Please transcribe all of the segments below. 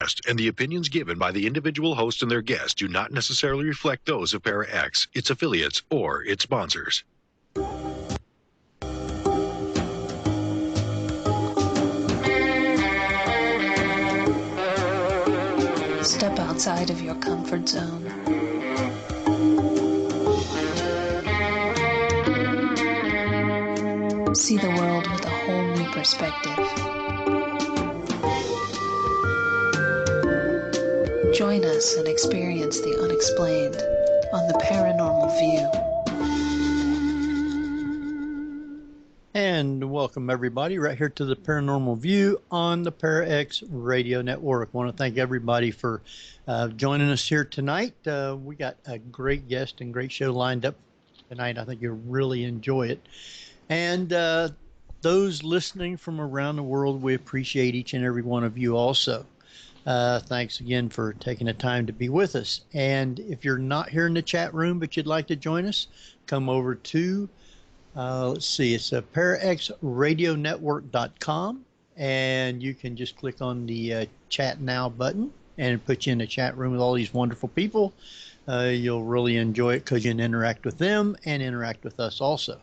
rebroadcast, and the opinions given by the individual host and their guests do not necessarily reflect those of ParaX, its affiliates, or its sponsors. Step outside of your comfort zone. See the world with a whole new perspective. Join us and experience the unexplained on the Paranormal View. And welcome everybody right here to the Paranormal View on the ParaX Radio Network. I want to thank everybody for joining us here tonight. We got a great guest and great show lined up tonight. I think you'll really enjoy it. And those listening from around the world, we appreciate each and every one of you also. Thanks again for taking the time to be with us. And if you're not here in the chat room but you'd like to join us, come over to let's see, it's paraxradionetwork.com, and you can just click on the chat now button and put you in the chat room with all these wonderful people. You'll really enjoy it because you can interact with them and interact with us also.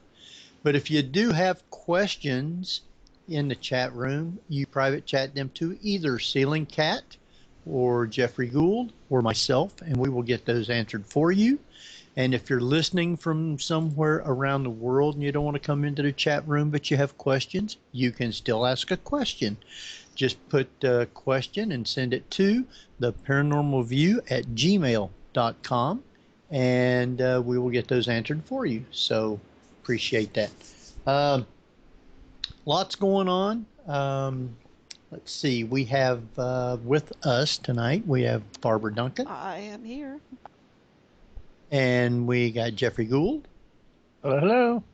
But if you do have questions in the chat room, you private chat them to either Ceiling Cat or Jeffrey Gould or myself, and we will get those answered for you. And if you're listening from somewhere around the world and you don't want to come into the chat room but you have questions, you can still ask a question. Just put a question and send it to the paranormalview@gmail.com, and we will get those answered for you. So appreciate that. Lots going on. Let's see. We have with us tonight, we have Barbara Duncan. I am here. And we got Jeffrey Gould. Hello.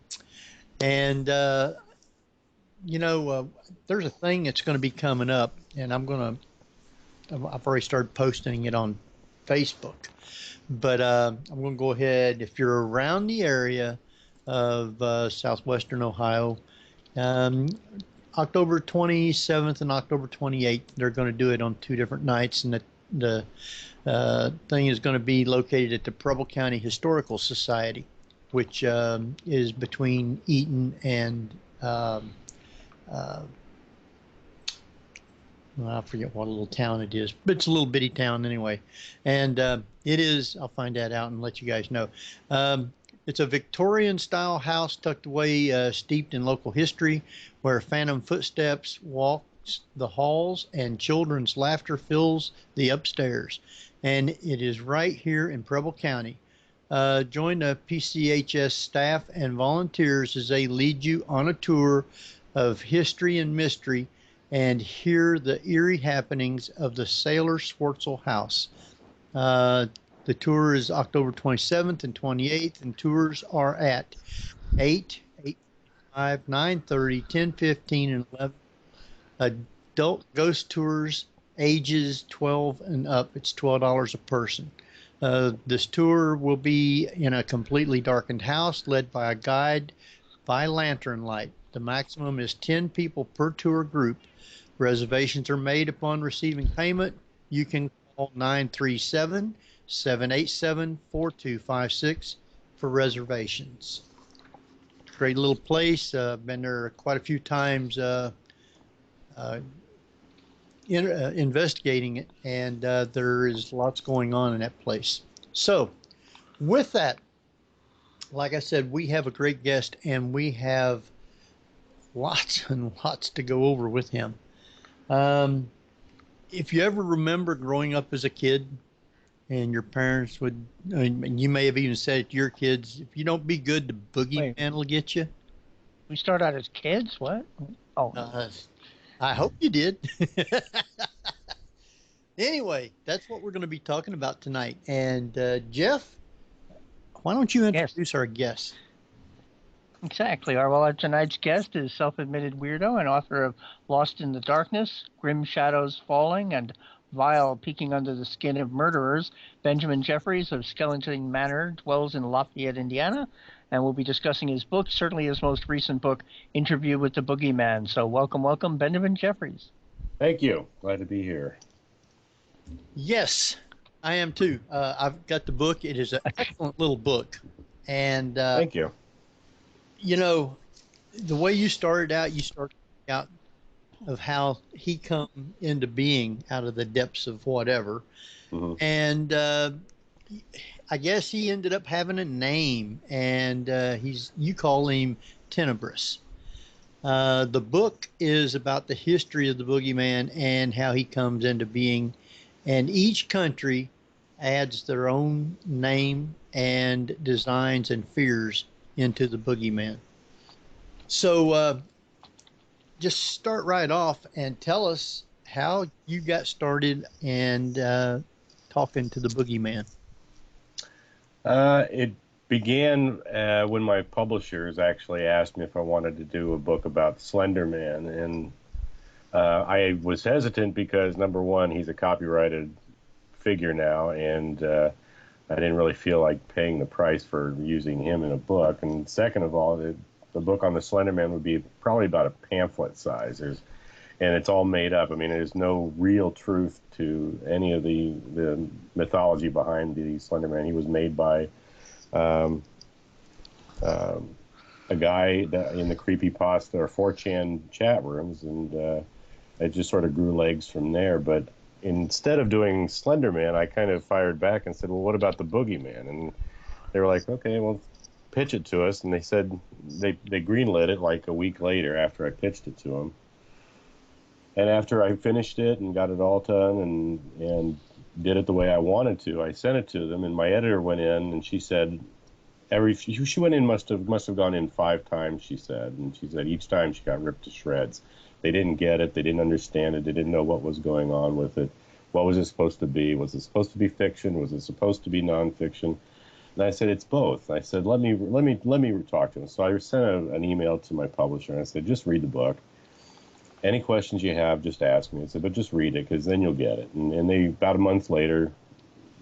And, there's a thing that's going to be coming up, and I've already started posting it on Facebook. But I'm going to go ahead, if you're around the area of southwestern Ohio, October 27th and October 28th, they're going to do it on 2 different nights, and the thing is going to be located at the Preble County Historical Society, which is between Eaton and I forget what little town it is, but it's a little bitty town anyway. And it is, I'll find that out and let you guys know. It's a Victorian-style house tucked away, steeped in local history, where phantom footsteps walk the halls and children's laughter fills the upstairs. And it is right here in Preble County. Join the PCHS staff and volunteers as they lead you on a tour of history and mystery and hear the eerie happenings of the Sailor Swartzel house. The tour is October 27th and 28th, and tours are at 8, 8:05, 9:30, 10:15, and 11. Adult ghost tours, ages 12 and up, it's $12 a person. This tour will be in a completely darkened house led by a guide by lantern light. The maximum is 10 people per tour group. Reservations are made upon receiving payment. You can call 937-787-4256 for reservations. Great little place. Been there quite a few times investigating it, and there is lots going on in that place. So with that, like I said, we have a great guest, and we have lots and lots to go over with him. If you ever remember growing up as a kid and your parents would, and you may have even said it to your kids, if you don't be good, the boogeyman will get you. We start out as kids? What? Oh. I hope you did. Anyway, that's what we're going to be talking about tonight. And Jeff, why don't you introduce our guest? Exactly. Our tonight's guest is self-admitted weirdo and author of Lost in the Darkness, Grim Shadows Falling, and Vile Peeking Under the Skin of Murderers. Benjamin Jeffries of Skeleton Manor dwells in Lafayette, Indiana, and we'll be discussing his book, certainly his most recent book, Interview with the Boogeyman. So welcome, Benjamin Jeffries. Thank you. Glad to be here. Yes, I am too. I've got the book. It is an excellent little book. And, Thank you. you know, the way you started out of how he come into being out of the depths of whatever. Hmm. And I guess he ended up having a name, and you call him Tenebrous. The book is about the history of the boogeyman and how he comes into being, and each country adds their own name and designs and fears into the boogeyman. So just start right off and tell us how you got started and talking to the boogeyman. It began when my publishers actually asked me if I wanted to do a book about Slender Man, and I was hesitant because, number one, he's a copyrighted figure now, and I didn't really feel like paying the price for using him in a book. And second of all, the book on the Slender Man would be probably about a pamphlet size. And it's all made up. I mean, there's no real truth to any of the mythology behind the Slender Man. He was made by a guy in the creepypasta or 4chan chat rooms, and it just sort of grew legs from there. But instead of doing Slender Man, I kind of fired back and said, well, what about the Boogeyman? And they were like, okay, well, pitch it to us. And they said they greenlit it like a week later after I pitched it to them. And after I finished it and got it all done and did it the way I wanted to, I sent it to them. And my editor went in and she said, she went in, must have gone in 5 times, she said. And she said each time she got ripped to shreds. They didn't get it. They didn't understand it. They didn't know what was going on with it. What was it supposed to be? Was it supposed to be fiction? Was it supposed to be nonfiction? And I said, it's both. I said, let me talk to them. So I sent an email to my publisher and I said, just read the book. Any questions you have, just ask me. I said, but just read it, because then you'll get it. And they, about a month later,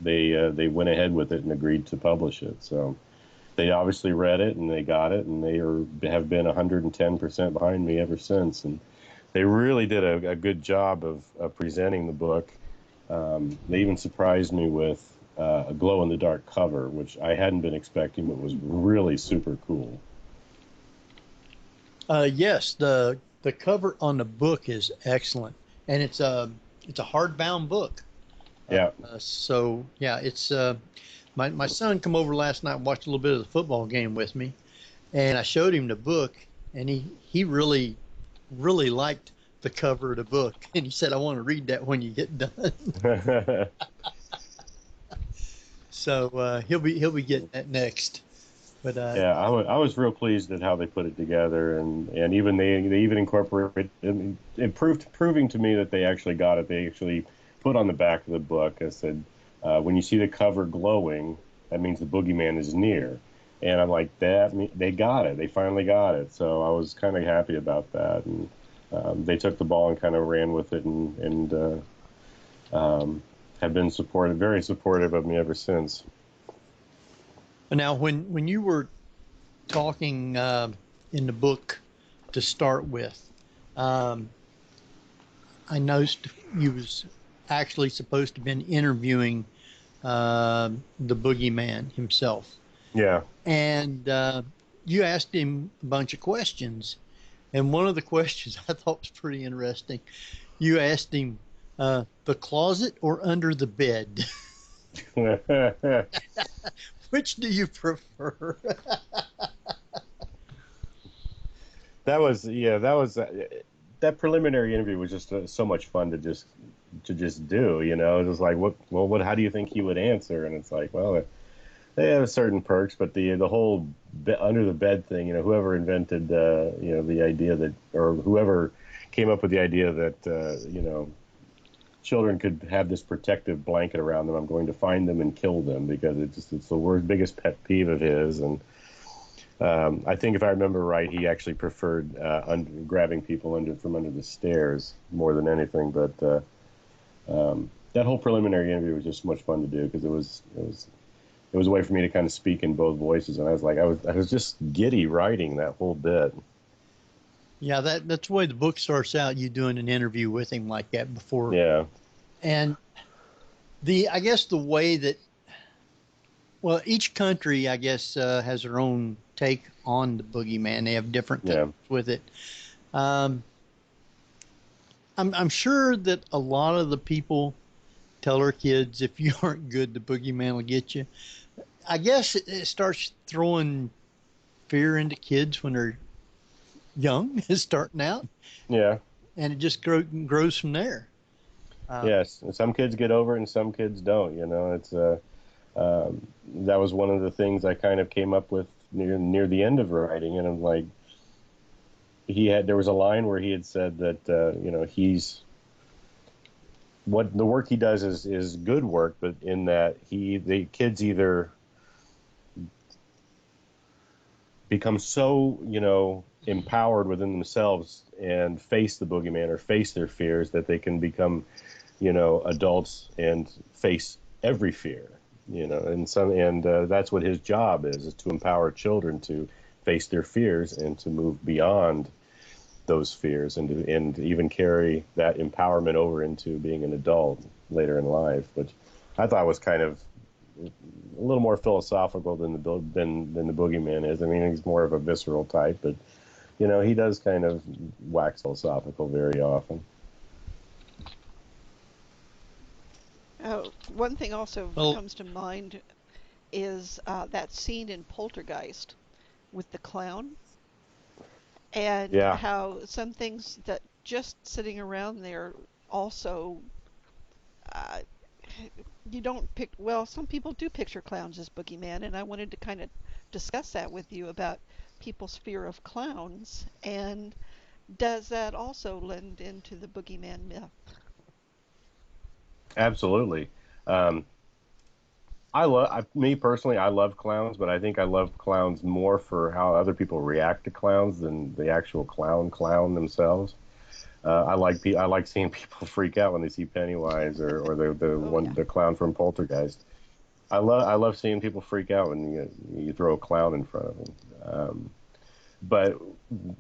they went ahead with it and agreed to publish it. So they obviously read it and they got it, and they have been 110% behind me ever since. And they really did a good job of presenting the book. They even surprised me with a glow-in-the-dark cover, which I hadn't been expecting, but was really super cool. Yes, the cover on the book is excellent, and it's a hardbound book. Yeah. So yeah, it's my son come over last night and watched a little bit of the football game with me, and I showed him the book, and he really liked the cover of the book, and he said, I want to read that when you get done. So he'll be getting that next. But yeah, I was real pleased at how they put it together, and even they even incorporated it, proving to me that they actually got it. They actually put on the back of the book, I said, when you see the cover glowing, that means the boogeyman is near. And I'm like, they got it. They finally got it. So I was kind of happy about that. And they took the ball and kind of ran with it, and have been very supportive of me ever since. Now, when you were talking in the book to start with, I noticed you was actually supposed to have been interviewing the boogeyman himself. Yeah. And you asked him a bunch of questions. And one of the questions I thought was pretty interesting. You asked him, the closet or under the bed? Which do you prefer? That preliminary interview was just so much fun to just do, you know. It was like, how do you think he would answer? And it's like, well, they have certain perks, but the whole under the bed thing, you know, whoever invented, the idea that, or whoever came up with the idea that, children could have this protective blanket around them, I'm going to find them and kill them, because it's the biggest pet peeve of his. And I think if I remember right, he actually preferred grabbing people from under the stairs more than anything. But that whole preliminary interview was just so much fun to do, because it was a way for me to kind of speak in both voices, and I was just giddy writing that whole bit. Yeah, that's the way the book starts out. You doing an interview with him like that before. Yeah. And I guess the way that, well, each country, I guess, has their own take on the boogeyman. They have different things with it. I'm sure that a lot of the people tell their kids, if you aren't good, the boogeyman will get you. I guess it starts throwing fear into kids when they're young, starting out. Yeah. And it just grows from there. Yes, some kids get over it and some kids don't. It's that was one of the things I kind of came up with near the end of writing, and I'm like, there was a line where he had said that he's what the work he does is good work, but in that the kids either become so empowered within themselves and face the boogeyman or face their fears that they can become adults and face every fear, and that's what his job is to empower children to face their fears and to move beyond those fears and even carry that empowerment over into being an adult later in life, which I thought was kind of a little more philosophical than the boogeyman is. I mean, he's more of a visceral type, but he does kind of wax philosophical very often. One thing also comes to mind is that scene in Poltergeist with the clown, and how some things that just sitting around there also you don't pick. Well, some people do picture clowns as boogeyman, and I wanted to kind of discuss that with you about people's fear of clowns, and does that also lend into the boogeyman myth? Absolutely. Me personally, I love clowns, but I think I love clowns more for how other people react to clowns than the actual clown themselves. I like seeing people freak out when they see Pennywise or the clown from Poltergeist. I love seeing people freak out when you throw a clown in front of them. But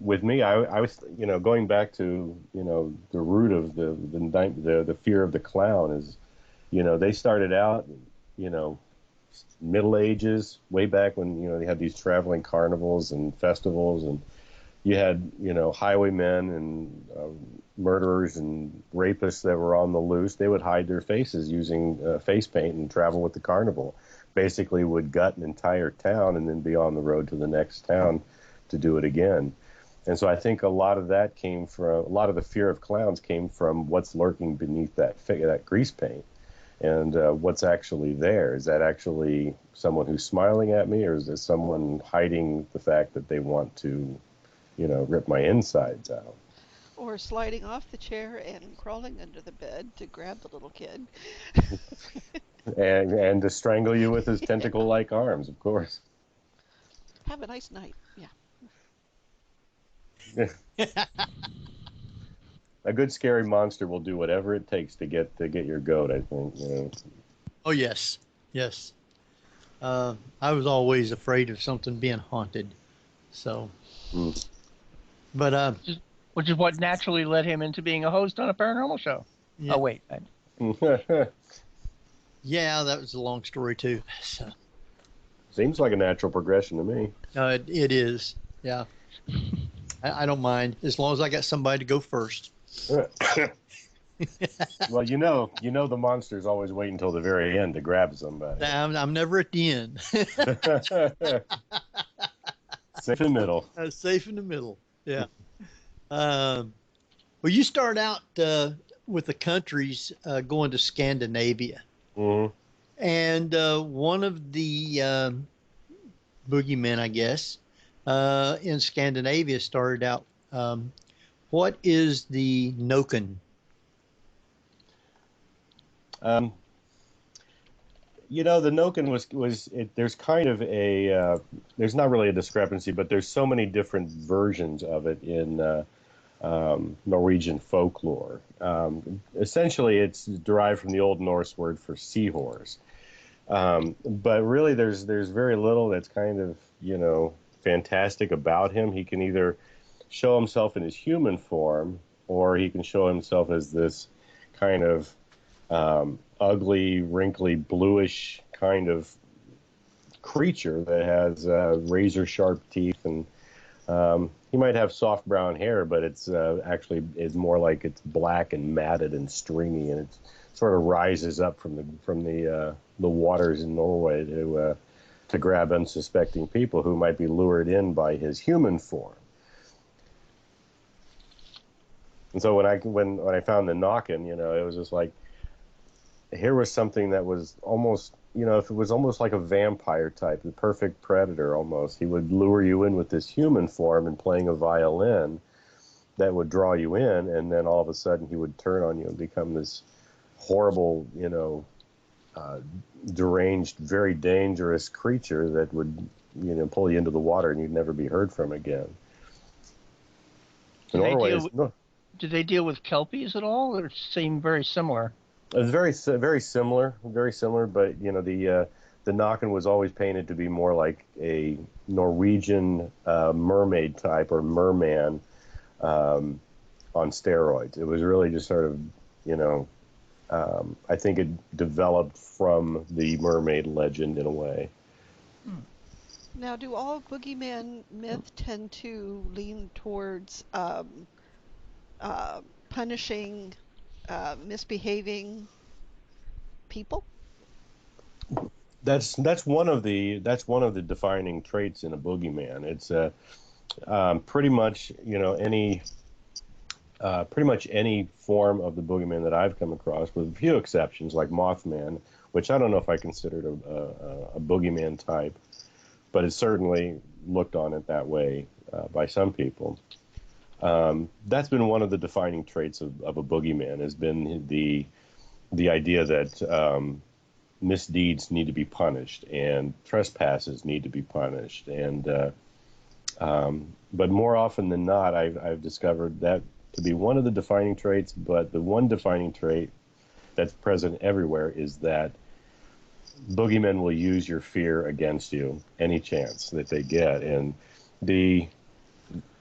with me, I was going back to the root of the fear of the clown is they started out Middle Ages, way back when they had these traveling carnivals and festivals, and you had highwaymen and murderers and rapists that were on the loose. They would hide their faces using face paint and travel with the carnival. Basically, would gut an entire town and then be on the road to the next town to do it again. And so I think a lot of that a lot of the fear of clowns came from what's lurking beneath that grease paint. And what's actually there? Is that actually someone who's smiling at me, or is it someone hiding the fact that they want to, rip my insides out? Or sliding off the chair and crawling under the bed to grab the little kid. and to strangle you with his tentacle-like arms, of course. Have a nice night. Yeah. A good scary monster will do whatever it takes to get your goat, I think. Oh yes. I was always afraid of something being haunted. So, but which is what naturally led him into being a host on a paranormal show. Yeah. Oh wait. Yeah, that was a long story too. So. Seems like a natural progression to me. It is. Yeah. I don't mind as long as I got somebody to go first. Well, the monster's always waiting until the very end to grab somebody. I'm never at the end. Safe in the middle. Safe in the middle. Yeah. Well, you start out with the countries going to Scandinavia. Mm-hmm. And one of the boogeymen, I guess, in Scandinavia started out. What is the Noken? The Noken was there's kind of there's not really a discrepancy, but there's so many different versions of it in Norwegian folklore. Essentially, it's derived from the Old Norse word for seahorse. But really, there's very little that's kind of fantastic about him. He can either show himself in his human form, or he can show himself as this kind of ugly, wrinkly, bluish kind of creature that has razor sharp teeth, and he might have soft brown hair, but it's actually is more like it's black and matted and stringy, and it sort of rises up from the waters in Norway to grab unsuspecting people who might be lured in by his human form. And so when I found the Nokken, you know, it was just like, here was something that was almost, you know, if it was almost like a vampire type, the perfect predator almost. He would lure you in with this human form and playing a violin that would draw you in, and then all of a sudden he would turn on you and become this horrible, you know, deranged, very dangerous creature that would, you know, pull you into the water and you'd never be heard from again. Did they deal with Kelpies at all, or seem very similar? It was very similar, but you know, the Nokken was always painted to be more like a Norwegian mermaid type or merman on steroids. It was really just sort of, you know, I think it developed from the mermaid legend in a way. Now, do all boogeyman myth tend to lean towards punishing misbehaving people? That's one of the defining traits in a boogeyman. It's pretty much, you know, pretty much any form of the boogeyman that I've come across, with a few exceptions like Mothman, which I don't know if I considered a boogeyman type, but it's certainly looked on it that way by some people. That's been one of the defining traits of a boogeyman, has been the idea that misdeeds need to be punished and trespasses need to be punished. And but more often than not, I've discovered that to be one of the defining traits. But the one defining trait that's present everywhere is that boogeymen will use your fear against you any chance that they get. And the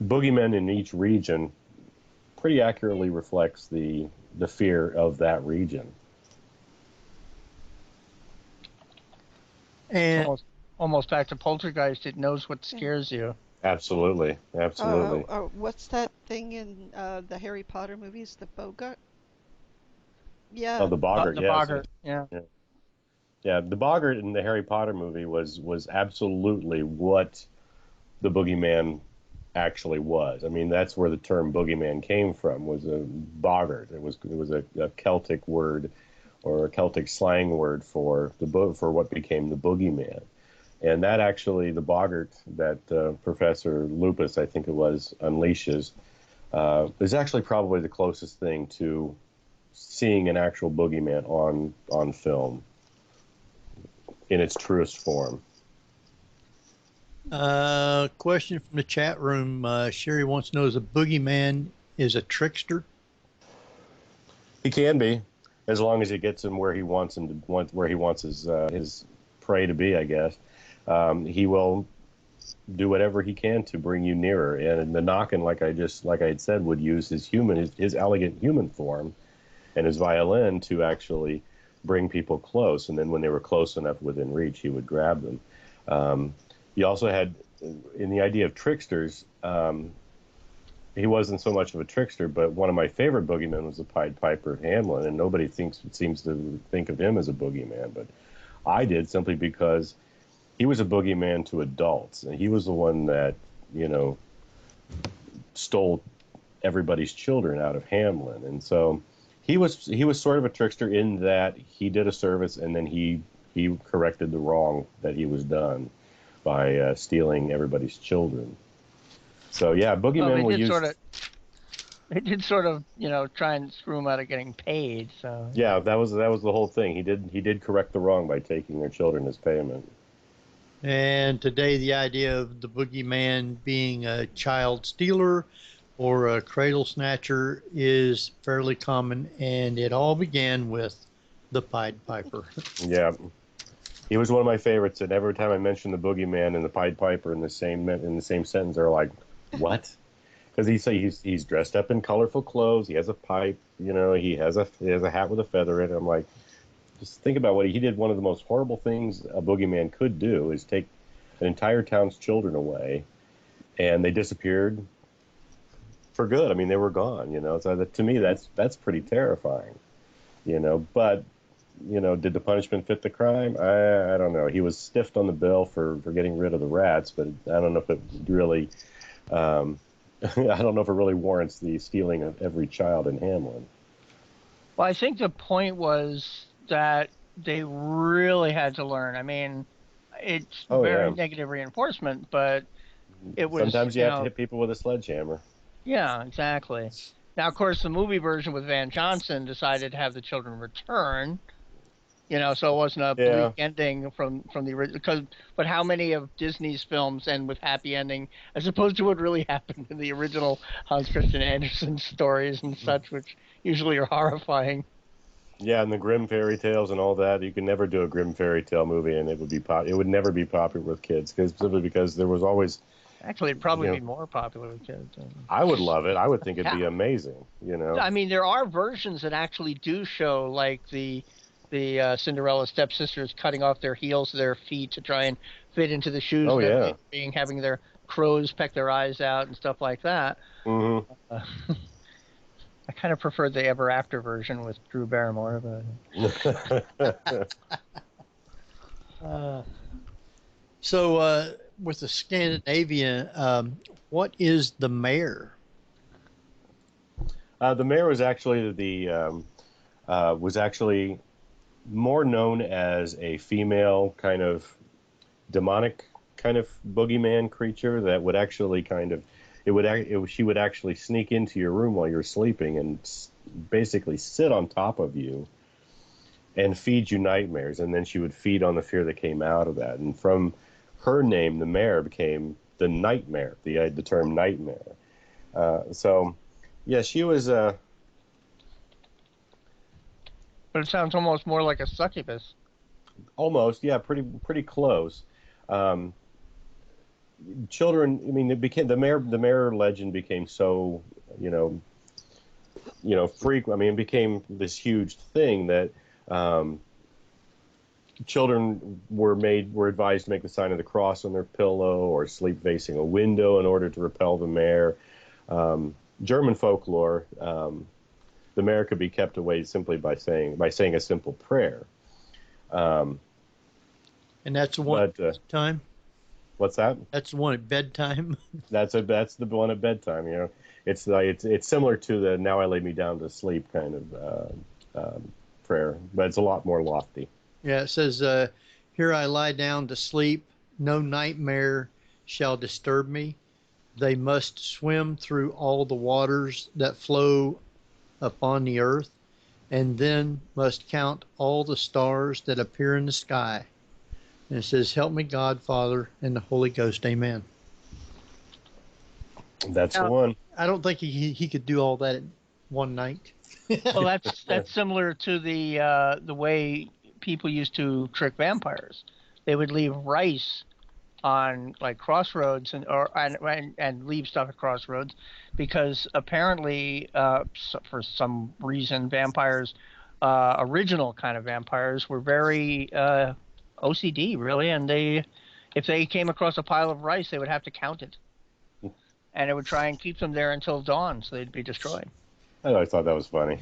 boogeymen in each region pretty accurately reflects the fear of that region. And almost back to Poltergeist, it knows what scares you. Absolutely. What's that thing in the Harry Potter movies, the Bogart? Yeah. Oh, the Boggart. The Boggart. Yeah. Yeah, the Boggart in the Harry Potter movie was absolutely what the boogeyman actually was. I mean, that's where the term boogeyman came from, was a Boggart. It was a Celtic word, or a Celtic slang word for what became the boogeyman. And that actually, the Boggart that Professor Lupus, I think it was, unleashes, is actually probably the closest thing to seeing an actual boogeyman on film in its truest form. Question from the chat room. Sherry wants to know, is a boogeyman is a trickster? He can be, as long as it gets him where he wants his prey to be, I guess. He will do whatever he can to bring you nearer. And the Nokken, like I had said, would use his elegant human form and his violin to actually bring people close. And then when they were close enough within reach, he would grab them. He also had, in the idea of tricksters, he wasn't so much of a trickster, but one of my favorite boogeymen was the Pied Piper of Hamelin, and nobody seems to think of him as a boogeyman, but I did, simply because he was a boogeyman to adults, and he was the one that, you know, stole everybody's children out of Hamelin. And so he was sort of a trickster in that he did a service and then he corrected the wrong that he was done by stealing everybody's children. So yeah, boogeymen will use. They did sort of, you know, try and screw him out of getting paid. So yeah, that was the whole thing. He did correct the wrong by taking their children as payment. And today, the idea of the boogeyman being a child stealer or a cradle snatcher is fairly common, and it all began with the Pied Piper. Yeah, he was one of my favorites, and every time I mention the boogeyman and the Pied Piper in the same sentence, they're like, "What?" Because he's dressed up in colorful clothes. He has a pipe, you know. He has a hat with a feather in it. I'm like, just think about what he did. One of the most horrible things a boogeyman could do is take an entire town's children away, and they disappeared for good. I mean, they were gone, So to me, that's pretty terrifying, But, did the punishment fit the crime? I don't know. He was stiffed on the bill for getting rid of the rats, but I don't know if it really, I don't know if it really warrants the stealing of every child in Hamlin. Well, I think the point was that they really had to learn. I mean, it's very negative reinforcement, but it was. Sometimes you have to hit people with a sledgehammer. Yeah, exactly. Now, of course, the movie version with Van Johnson decided to have the children return. So it wasn't a bleak ending from the original. But how many of Disney's films end with happy ending, as opposed to what really happened in the original Hans Christian Andersen stories and such, which usually are horrifying. Yeah, and the Grimm fairy tales and all that. You could never do a Grimm fairy tale movie, and it would never be popular with kids, simply because there was always. Actually, it'd probably be more popular with kids. I would love it. I would think it'd be amazing. I mean, there are versions that actually do show, like the Cinderella stepsisters cutting off their heels to their feet to try and fit into the shoes. Oh, yeah. Having their crows peck their eyes out and stuff like that. Mm-hmm. I kind of preferred the Ever After version with Drew Barrymore. But... So with the Scandinavian, what is the mare? The mare was actually more known as a female kind of demonic kind of boogeyman creature that would actually she would actually sneak into your room while you're sleeping and basically sit on top of you and feed you nightmares, and then she would feed on the fear that came out of that. And from her name, the mare became the nightmare, the term nightmare. So, yeah, she was. But it sounds almost more like a succubus. Almost, yeah, pretty close. Children, I mean, it became the mare legend became so frequent. I mean, it became this huge thing that children were advised to make the sign of the cross on their pillow or sleep facing a window in order to repel the mare. German folklore, the mare could be kept away simply by saying a simple prayer. And that's one time. What's that? That's the one at bedtime. That's the one at bedtime. It's similar to the "Now I lay me down to sleep" kind of prayer, but it's a lot more lofty. Yeah, it says, "Here I lie down to sleep. No nightmare shall disturb me. They must swim through all the waters that flow upon the earth, and then must count all the stars that appear in the sky." And it says, "Help me God, Father, and the Holy Ghost, Amen." That's the one. I don't think he could do all that in one night. Well, that's similar to the way people used to trick vampires. They would leave rice on like crossroads and leave stuff at crossroads, because apparently for some reason vampires, original kind of vampires, were very OCD, really, and if they came across a pile of rice, they would have to count it, and it would try and keep them there until dawn, so they'd be destroyed. I always thought that was funny.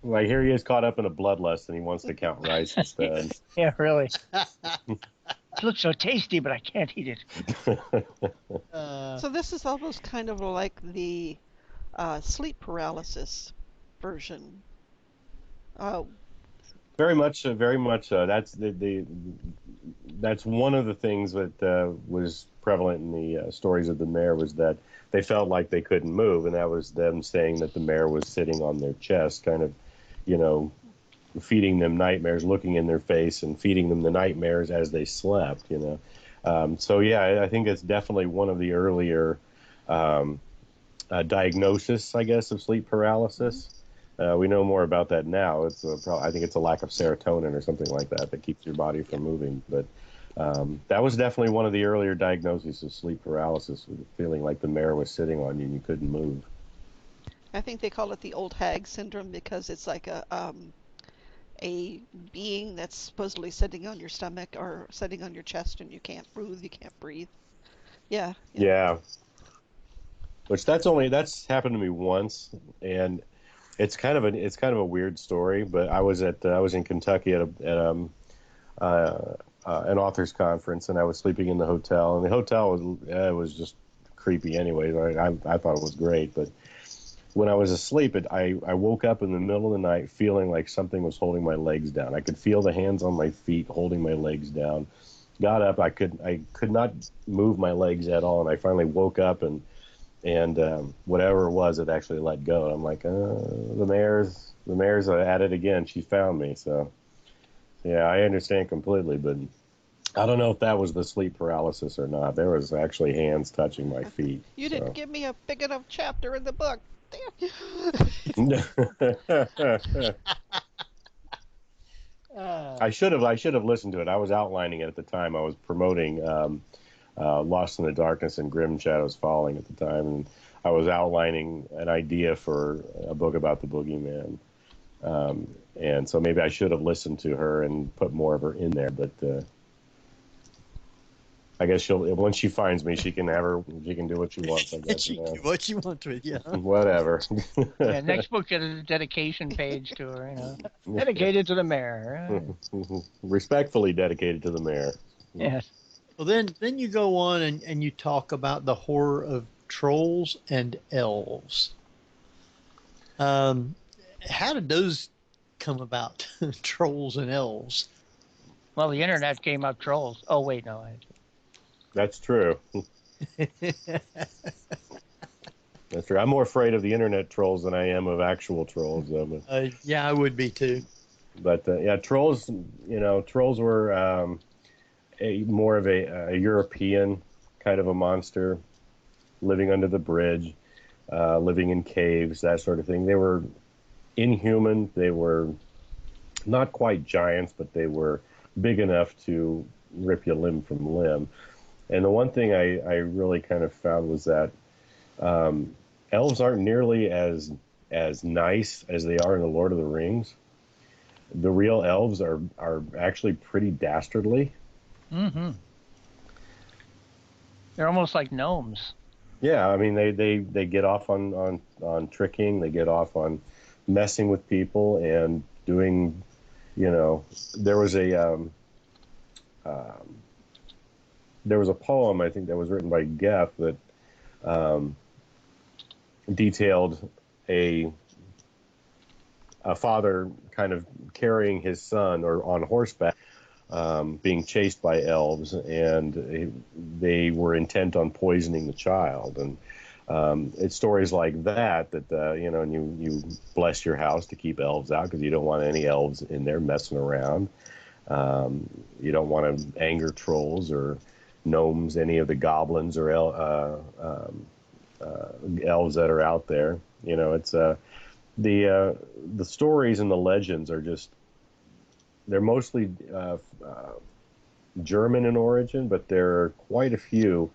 Like, here he is caught up in a bloodlust, and he wants to count rice instead. Yeah, really. It looks so tasty, but I can't eat it. So this is almost kind of like the sleep paralysis version. Very much. That's that's one of the things that was prevalent in the stories of the mare, was that they felt like they couldn't move, and that was them saying that the mare was sitting on their chest, kind of, feeding them nightmares, looking in their face and feeding them the nightmares as they slept. So yeah, I think it's definitely one of the earlier diagnosis, I guess, of sleep paralysis. We know more about that now. I think it's a lack of serotonin or something like that keeps your body from moving. But that was definitely one of the earlier diagnoses of sleep paralysis, with feeling like the mare was sitting on you and you couldn't move. I think they call it the old hag syndrome because it's like a being that's supposedly sitting on your stomach or sitting on your chest, and you can't breathe. Yeah, yeah. Yeah. Which that's happened to me once, and it's kind of a weird story. But I was in Kentucky at an authors conference, and I was sleeping in the hotel, and the hotel was just creepy anyway. I thought it was great, but when I was asleep, I woke up in the middle of the night feeling like something was holding my legs down. I could feel the hands on my feet holding my legs down. Got up, I could not move my legs at all, and I finally woke up and whatever it was, it actually let go. And I'm like, the mayor's at it again. She found me. So yeah, I understand completely, but I don't know if that was the sleep paralysis or not. There was actually hands touching my feet. You didn't give me a big enough chapter in the book. I should have listened to it. I was outlining it at the time. I was promoting Lost in the Darkness and Grim Shadows Falling at the time, and I was outlining an idea for a book about the boogeyman. And so maybe I should have listened to her and put more of her in there, but I guess once she finds me, she can do what she wants. I guess she can do what she wants with you. Whatever. Yeah, next book get a dedication page to her. Dedicated to the mayor. Respectfully dedicated to the mayor. Yes. Well, then you go on and you talk about the horror of trolls and elves. How did those come about? Trolls and elves. Well, the internet came up trolls. Oh wait, no. That's true. That's true. I'm more afraid of the internet trolls than I am of actual trolls, though. Yeah, I would be too. But yeah, trolls. Trolls were more of a European kind of a monster, living under the bridge, living in caves, that sort of thing. They were inhuman. They were not quite giants, but they were big enough to rip you limb from limb. And the one thing I really kind of found was that elves aren't nearly as nice as they are in the Lord of the Rings. The real elves are actually pretty dastardly. Mm-hmm. They're almost like gnomes. Yeah, I mean they get off on tricking. They get off on messing with people and doing, there was a poem, I think, that was written by Geff that detailed a father kind of carrying his son or on horseback, being chased by elves, and they were intent on poisoning the child. And it's stories like that and you bless your house to keep elves out because you don't want any elves in there messing around. You don't want to anger trolls or gnomes, any of the goblins or elves that are out there. It's the stories and the legends are just, they're mostly German in origin, but there are quite a few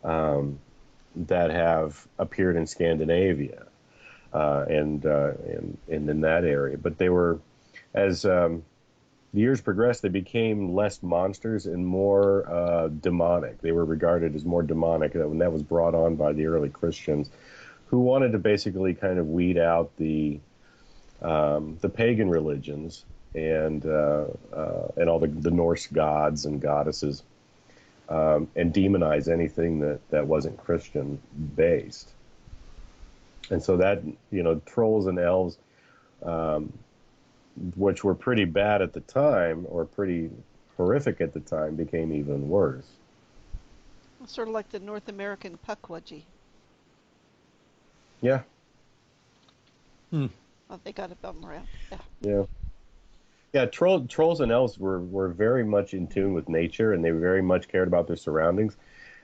that have appeared in Scandinavia and in that area. But they were, as the years progressed, they became less monsters and more demonic. They were regarded as more demonic, and that was brought on by the early Christians, who wanted to basically kind of weed out the pagan religions and all the Norse gods and goddesses, and demonize anything that wasn't Christian based. And so that, trolls and elves, which were pretty bad at the time or pretty horrific at the time, became even worse. Sort of like the North American Pukwudgie. Yeah. Oh, they got a bum around. Yeah, trolls and elves were very much in tune with nature, and they very much cared about their surroundings.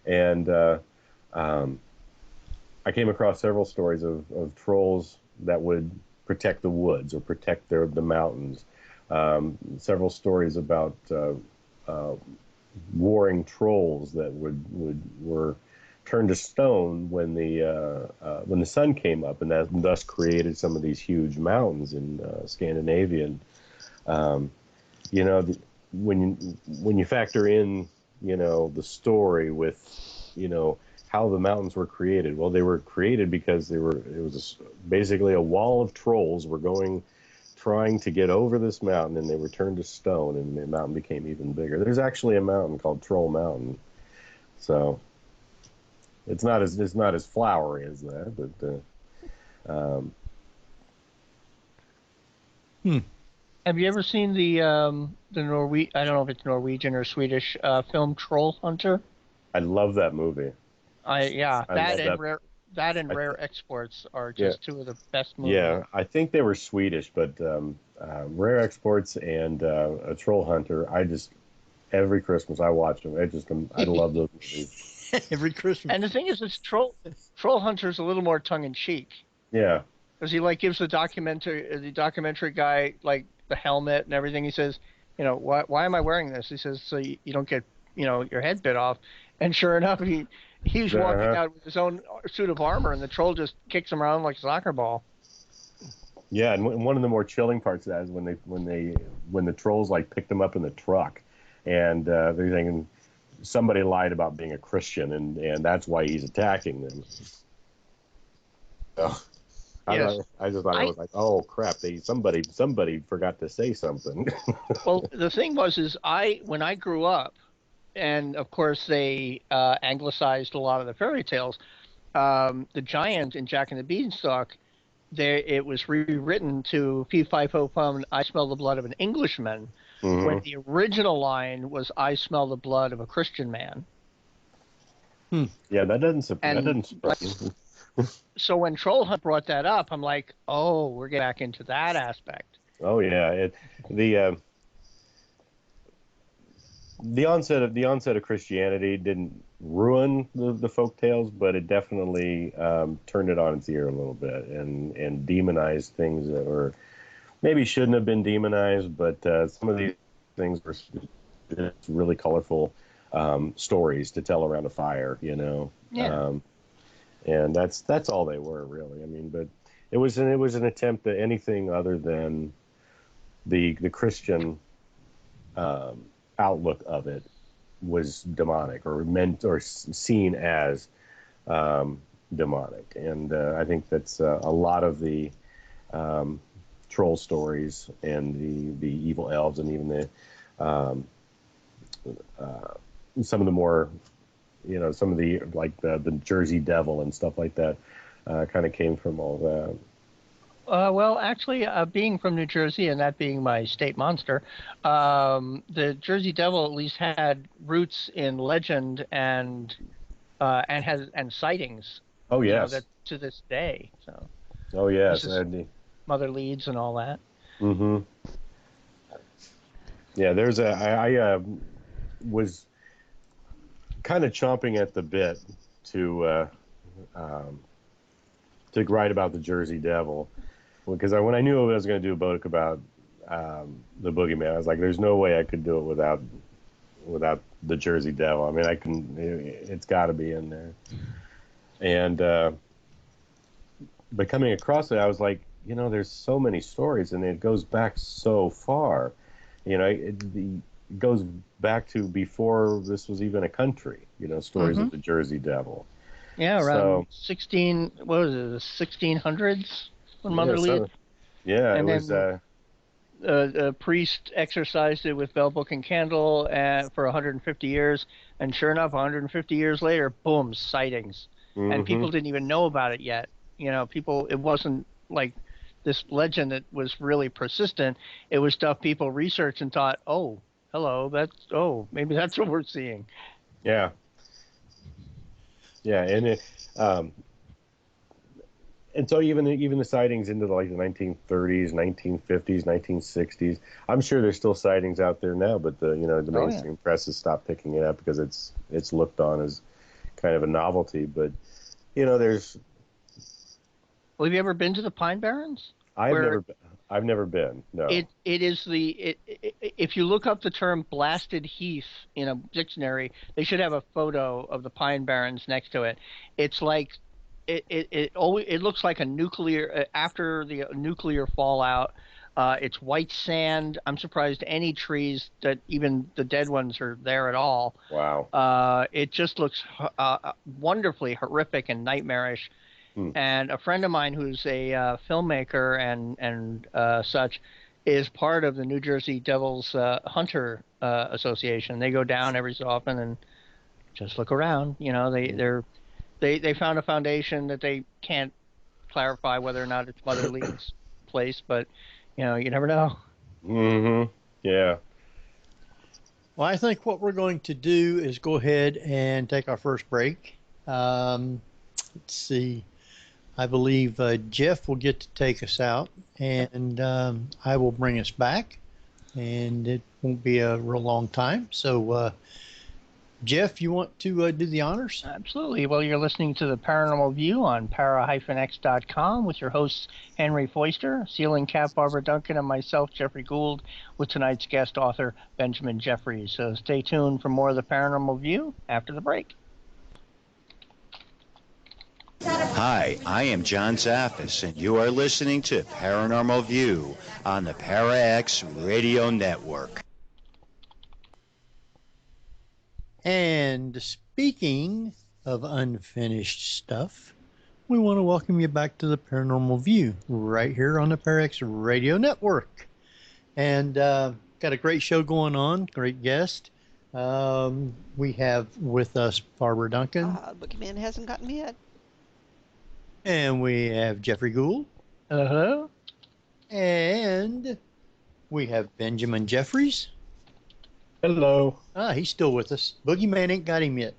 And I came across several stories of trolls that would protect the woods or protect the mountains. Several stories about warring trolls that were turned to stone when the sun came up, and that thus created some of these huge mountains in Scandinavia. And, when you factor in, the story with, how the mountains were created. Well, they were created because it was basically a wall of trolls trying to get over this mountain, and they were turned to stone, and the mountain became even bigger. There's actually a mountain called Troll Mountain, so it's not as flowery as that, but. Have you ever seen the I don't know if it's Norwegian or Swedish film Troll Hunter? I love that movie. That and Rare Exports are just two of the best movies. Yeah, I think they were Swedish, but Rare Exports and a Troll Hunter, every Christmas I watch them. I love those movies. Every Christmas. And the thing is, Troll Hunter's a little more tongue in cheek. Yeah. Because he gives the documentary guy the helmet and everything. He says, why am I wearing this? He says, so you don't get your head bit off. And sure enough, he's walking out with his own suit of armor, and the troll just kicks him around like a soccer ball. Yeah, and one of the more chilling parts of that is when the trolls picked him up in the truck, and they're thinking somebody lied about being a Christian, and that's why he's attacking them. So, yes. I just thought it was oh crap! Somebody forgot to say something. Well, the thing was, when I grew up. And, of course, they anglicized a lot of the fairy tales. The giant in Jack and the Beanstalk, it was rewritten to Fee Fi Fo Fum, I smell the blood of an Englishman, when the original line was I smell the blood of a Christian man. Yeah, that doesn't surprise me. So when Troll Hunt brought that up, I'm like, oh, we're getting back into that aspect. Oh, yeah. The onset of Christianity didn't ruin the folk tales, but it definitely turned it on its ear a little bit and demonized things that were maybe shouldn't have been demonized. But some of these things were really colorful stories to tell around a fire, Yeah. And that's all they were, really. I mean, but it was an attempt at anything other than the Christian. Outlook of it was demonic or meant or seen as demonic, and I think that's a lot of the troll stories and the evil elves, and even some of the more some of the the Jersey Devil and stuff like that kind of came from all that. Well, actually, being from New Jersey and that being my state monster, the Jersey Devil at least had roots in legend and sightings. Oh yes, that to this day. So. Oh yes, Mother Leeds and all that. Mm-hmm. Yeah, I was kind of chomping at the bit to write about the Jersey Devil. Because when I knew I was going to do a book about the Boogeyman, I was like, "There's no way I could do it without the Jersey Devil." I mean, it's got to be in there. And but coming across it, I was like, there's so many stories, and it goes back so far. It goes back to before this was even a country. Stories of the Jersey Devil. Yeah, around 1600s. When Mother Leeds. Yeah, and it was. A priest exorcised it with bell, book, and candle for 150 years, and sure enough, 150 years later, boom, sightings, and people didn't even know about it yet. It wasn't like this legend that was really persistent. It was stuff people researched and thought, oh, hello, maybe that's what we're seeing. Yeah. Yeah, and it. And so even the sightings into the 1930s, 1950s, 1960s. I'm sure there's still sightings out there now, but the mainstream press has stopped picking it up because it's looked on as kind of a novelty. But there's. Well, have you ever been to the Pine Barrens? I've never been. No. It is if you look up the term blasted heath in a dictionary, they should have a photo of the Pine Barrens next to it. It's like it looks like a nuclear after the nuclear fallout. It's white sand. I'm surprised any trees that even the dead ones are there at all. Wow. It just looks wonderfully horrific and nightmarish. And a friend of mine who's a filmmaker and such is part of the New Jersey Devils Hunter Association. They go down every so often and just look around. You know, they found a foundation that they can't clarify whether or not it's Mother Lee's place, but you know, you never know. Mm-hmm. Yeah. Well, I think what we're going to do is go ahead and take our first break. Let's see. I believe Jeff will get to take us out, and I will bring us back, and it won't be a real long time. So, Jeff, you want to do the honors? Absolutely. Well, you're listening to the Paranormal View on para-x.com with your hosts Henry Foister, ceiling cat Barbara Duncan, and myself, Jeffrey Gould, with tonight's guest author, Benjamin Jeffries. So stay tuned for more of the Paranormal View after the break. Hi, I am John Zaffis, and you are listening to Paranormal View on the Para-X Radio Network. And speaking of unfinished stuff, we want to welcome you back to the Paranormal View right here on the Para-X Radio Network. And got a great show going on, great guest. We have with us Barbara Duncan. Boogeyman hasn't gotten me yet. And we have Jeffrey Gould. Uh-huh. And we have Benjamin Jeffries. Hello. He's still with us. Boogeyman ain't got him yet.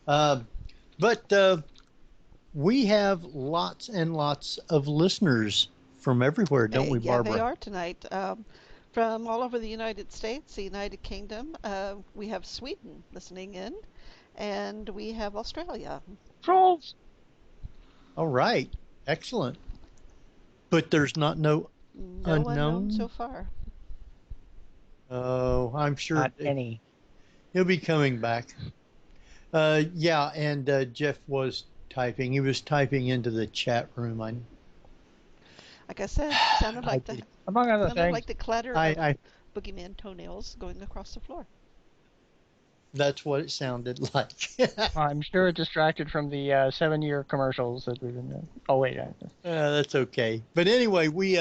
But we have lots and lots of listeners from everywhere, don't we, Barbara? Yeah, they are tonight. From all over the United States, the United Kingdom. We have Sweden listening in, and we have Australia. Trolls. All right. Excellent. But there's no unknown so far. Oh, I'm sure. Not any. He'll be coming back. Yeah, and Jeff was typing. He was typing into the chat room. Like I said, sounded like among other things, like the clatter of boogeyman toenails going across the floor. That's what it sounded like. I'm sure it distracted from the 7-year commercials that we've been doing. Oh, wait. That's okay. But anyway, we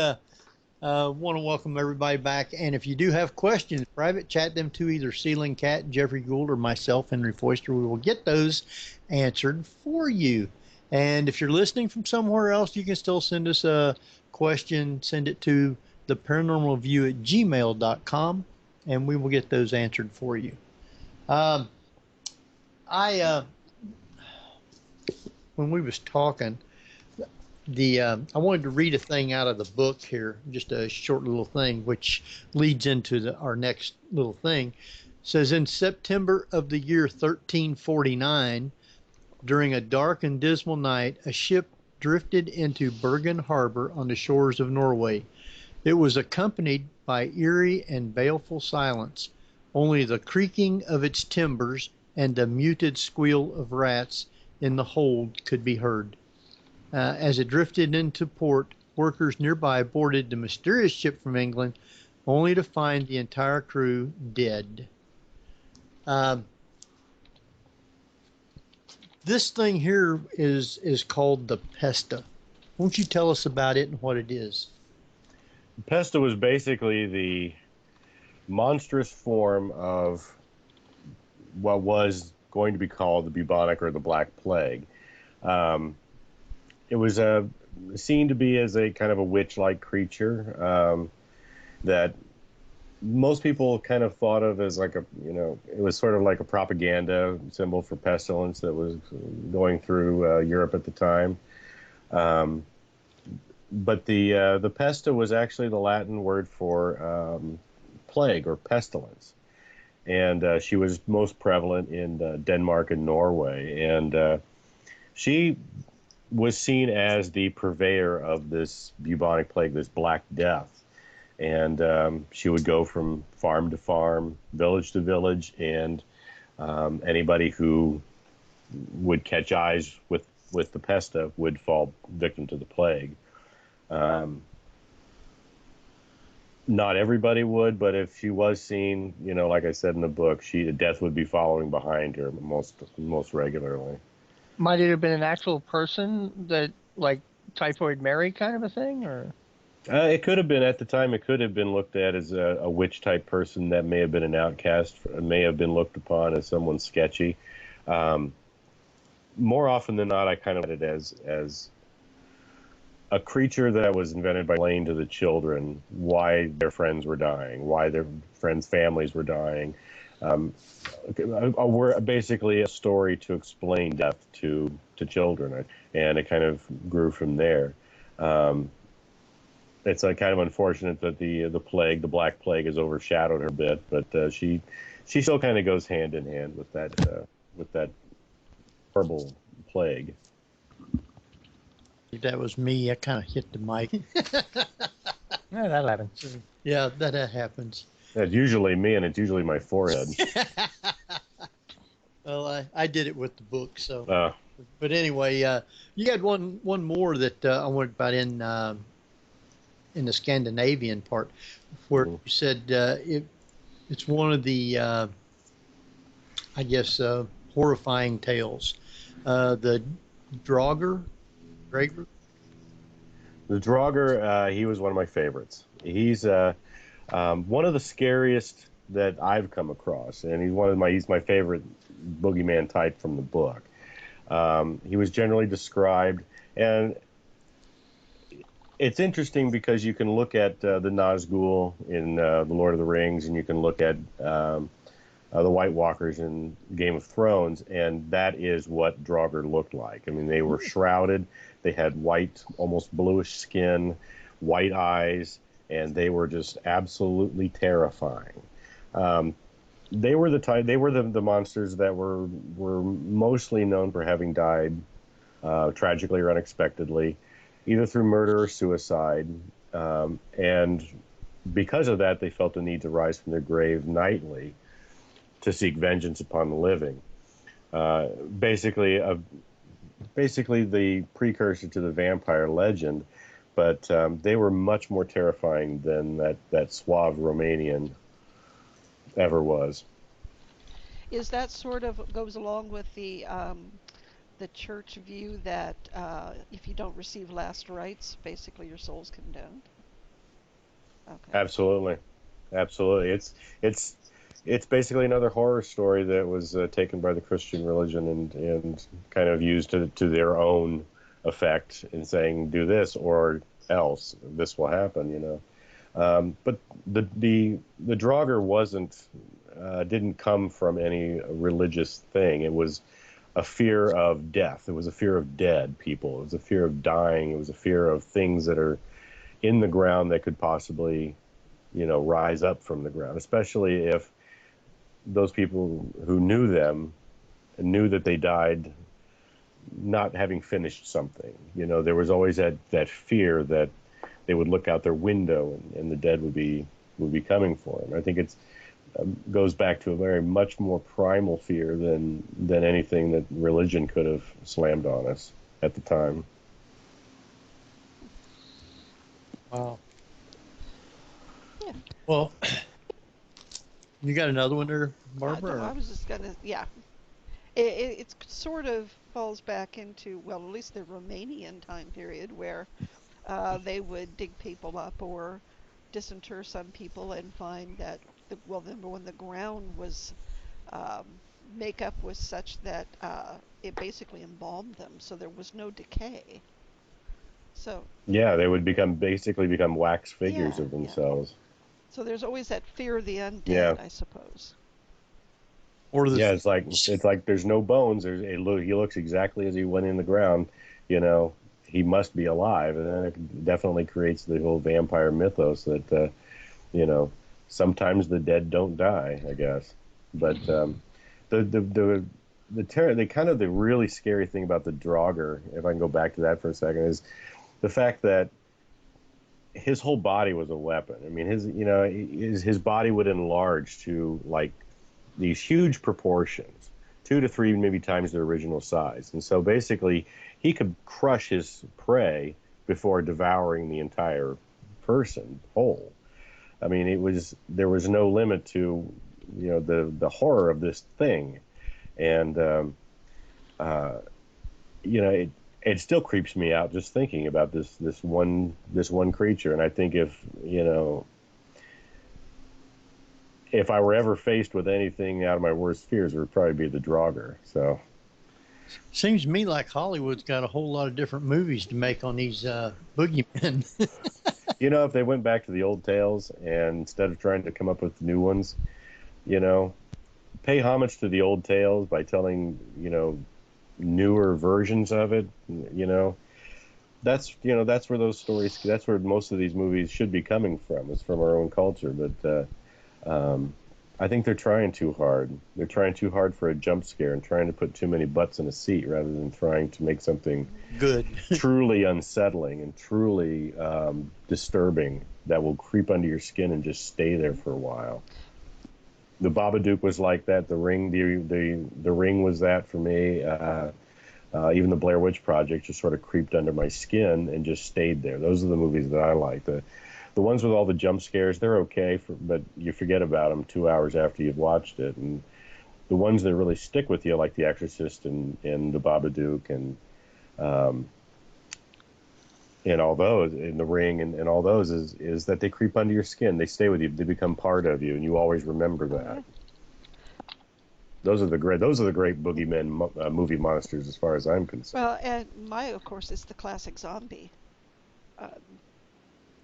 want to welcome everybody back. And if you do have questions, private chat them to either Ceiling Cat, Jeffrey Gould, or myself, Henry Foister. We will get those answered for you. And if you're listening from somewhere else, you can still send us a question. Send it to theparanormalview@gmail.com, and we will get those answered for you. When we was talking, I wanted to read a thing out of the book here, just a short little thing, which leads into our next little thing. It says, in September of the year 1349, during a dark and dismal night, a ship drifted into Bergen Harbor on the shores of Norway. It was accompanied by eerie and baleful silence. Only the creaking of its timbers and the muted squeal of rats in the hold could be heard. As it drifted into port, workers nearby boarded the mysterious ship from England, only to find the entire crew dead. This thing here is called the Pesta. Won't you tell us about it and what it is? Pesta was basically the monstrous form of what was going to be called the bubonic or the Black Plague. It was seen to be as a kind of a witch-like creature that most people kind of thought of as like it was sort of like a propaganda symbol for pestilence that was going through Europe at the time. But the pesta was actually the Latin word for plague or pestilence. And she was most prevalent in Denmark and Norway. And she was seen as the purveyor of this bubonic plague, this Black Death. And she would go from farm to farm, village to village, and anybody who would catch eyes with the pesta would fall victim to the plague. Not everybody would, but if she was seen, like I said in the book, death would be following behind her most regularly. Might it have been an actual person that, like Typhoid Mary kind of a thing, or? It could have been, at the time, it could have been looked at as a witch-type person that may have been an outcast, may have been looked upon as someone sketchy. More often than not, I kind of look at it as a creature that was invented by explaining to the children why their friends were dying, why their friends' families were dying. Basically a story to explain death to children, and it kind of grew from there. It's kind of unfortunate that the Black Plague, has overshadowed her a bit, but she still kind of goes hand in hand with that horrible plague. That was me. I kind of hit the mic. Yeah, that happens. Yeah, that happens. That's usually me, and it's usually my forehead. Well, I did it with the book, so. But anyway, you had one more that I wanted about in the Scandinavian part, where you said it's one of the, I guess, horrifying tales. The Draugr. The Draugr, he was one of my favorites. He's one of the scariest that I've come across, and he's my favorite boogeyman type from the book. He was generally described, and it's interesting because you can look at the Nazgul in The Lord of the Rings, and you can look at the White Walkers in Game of Thrones, and that is what Draugr looked like. I mean, they were shrouded. They had white, almost bluish skin, white eyes, and they were just absolutely terrifying. They were the monsters that were mostly known for having died tragically or unexpectedly, either through murder or suicide. And because of that, they felt the need to rise from their grave nightly to seek vengeance upon the living. Basically the precursor to the vampire legend, but they were much more terrifying than that suave Romanian ever was. Is that sort of goes along with the church view that if you don't receive last rites, basically your soul's condemned? Okay. Absolutely. It's basically another horror story that was taken by the Christian religion and kind of used to their own effect in saying, do this or else this will happen, But the Draugr didn't come from any religious thing. It was a fear of death. It was a fear of dead people. It was a fear of dying. It was a fear of things that are in the ground that could possibly, rise up from the ground, especially if those people who knew them knew that they died not having finished something. There was always that fear that they would look out their window and the dead would be coming for them. I think it's goes back to a very much more primal fear than anything that religion could have slammed on us at the time. Wow. Yeah. Well, you got another one there, Barbara? I was just gonna, yeah. It sort of falls back into, well, at least the Romanian time period where they would dig people up or disinter some people and find that, number one, the ground was makeup was such that it basically embalmed them, so there was no decay. So yeah, they would basically become wax figures of themselves. Yeah. So there's always that fear of the undead, I suppose. Or it's like there's no bones. He looks exactly as he went in the ground. He must be alive, and then it definitely creates the whole vampire mythos that sometimes the dead don't die, I guess. But the really scary thing about the Draugr, if I can go back to that for a second, is the fact that his whole body was a weapon. I mean, his body would enlarge to like these huge proportions, 2 to 3 maybe times the original size. And so basically he could crush his prey before devouring the entire person whole. I mean, there was no limit to, the horror of this thing. And, it still creeps me out just thinking about this one creature. And I think if I were ever faced with anything out of my worst fears, it would probably be the Draugr. So, seems to me like Hollywood's got a whole lot of different movies to make on these boogeymen. If they went back to the old tales and instead of trying to come up with new ones, pay homage to the old tales by telling, newer versions of it. That's where those stories. That's where most of these movies should be coming from. It's from our own culture, but. I think they're trying too hard. They're trying too hard for a jump scare and trying to put too many butts in a seat rather than trying to make something good, truly unsettling and truly disturbing that will creep under your skin and just stay there for a while. The Babadook was like that. The Ring, the Ring was that for me. Even the Blair Witch Project just sort of creeped under my skin and just stayed there. Those are the movies that I like. The ones with all the jump scares, they're okay, but you forget about them 2 hours after you've watched it. And the ones that really stick with you, like The Exorcist and The Babadook and all those, in The Ring and all those, is that they creep under your skin. They stay with you. They become part of you, and you always remember that. Those are the great boogeymen movie monsters, as far as I'm concerned. Well, and of course, is the classic zombie.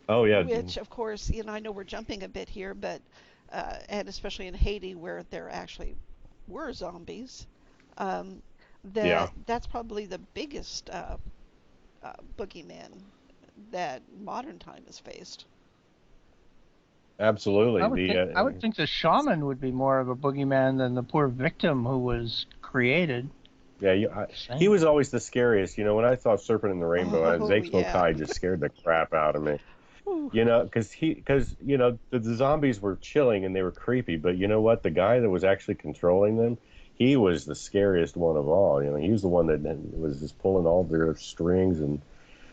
Oh yeah. Which, of course, I know we're jumping a bit here, but and especially in Haiti, where there actually were zombies, that's probably the biggest boogeyman that modern time has faced. Absolutely. I would think the shaman would be more of a boogeyman than the poor victim who was created. Yeah, he was always the scariest. When I saw Serpent in the Rainbow, Zake Mokai just scared the crap out of me. Because the zombies were chilling and they were creepy, but you know what? The guy that was actually controlling them, he was the scariest one of all. He was the one that was just pulling all their strings. And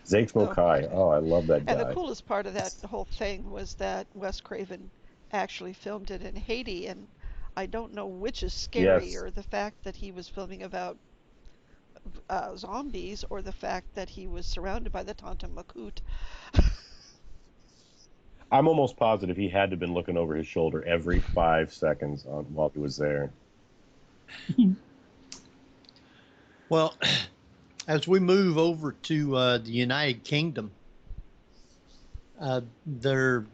Zake Mokai, I love that guy. And the coolest part of that whole thing was that Wes Craven actually filmed it in Haiti, and I don't know which is scarier, the fact that he was filming about zombies or the fact that he was surrounded by the Tanta Makut. I'm almost positive he had to have been looking over his shoulder every 5 seconds while he was there. Well, as we move over to the United Kingdom, there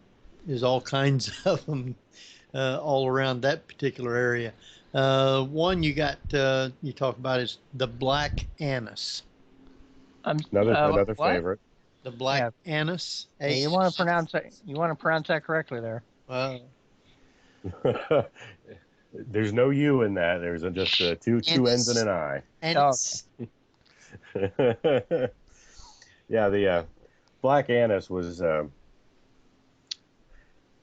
is all kinds of them all around that particular area. One you talk about is the black anise. Another favorite. The black anise. Hey, you want to pronounce that? You want to pronounce that correctly there? There's no U in that. There's just two N's and an I. Anise. Yeah, the black anise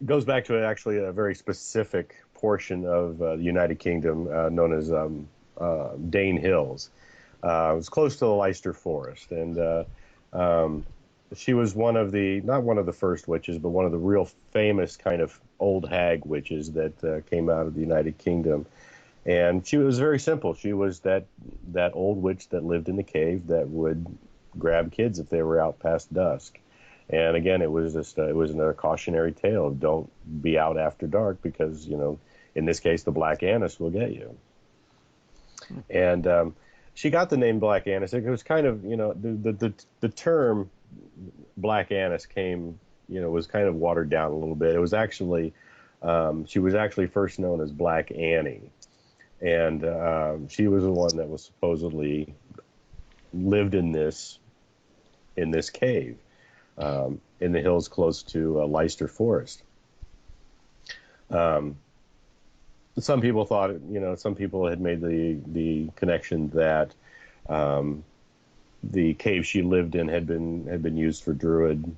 goes back to actually a very specific portion of the United Kingdom known as Dane Hills. It was close to the Leicester Forest, and she was not one of the first witches, but one of the real famous kind of old hag witches that came out of the United Kingdom. And she was very simple. She was that old witch that lived in the cave that would grab kids if they were out past dusk. And again, it was a cautionary tale. Don't be out after dark because, in this case, the black anise will get you. And she got the name Black Anise. It was kind of, the term Black Anise was kind of watered down a little bit. It was actually, she was actually first known as Black Annie. And she was the one that was supposedly lived in this cave in the hills close to Leicester Forest. Some people thought, some people had made the connection that the cave she lived in had been used for Druid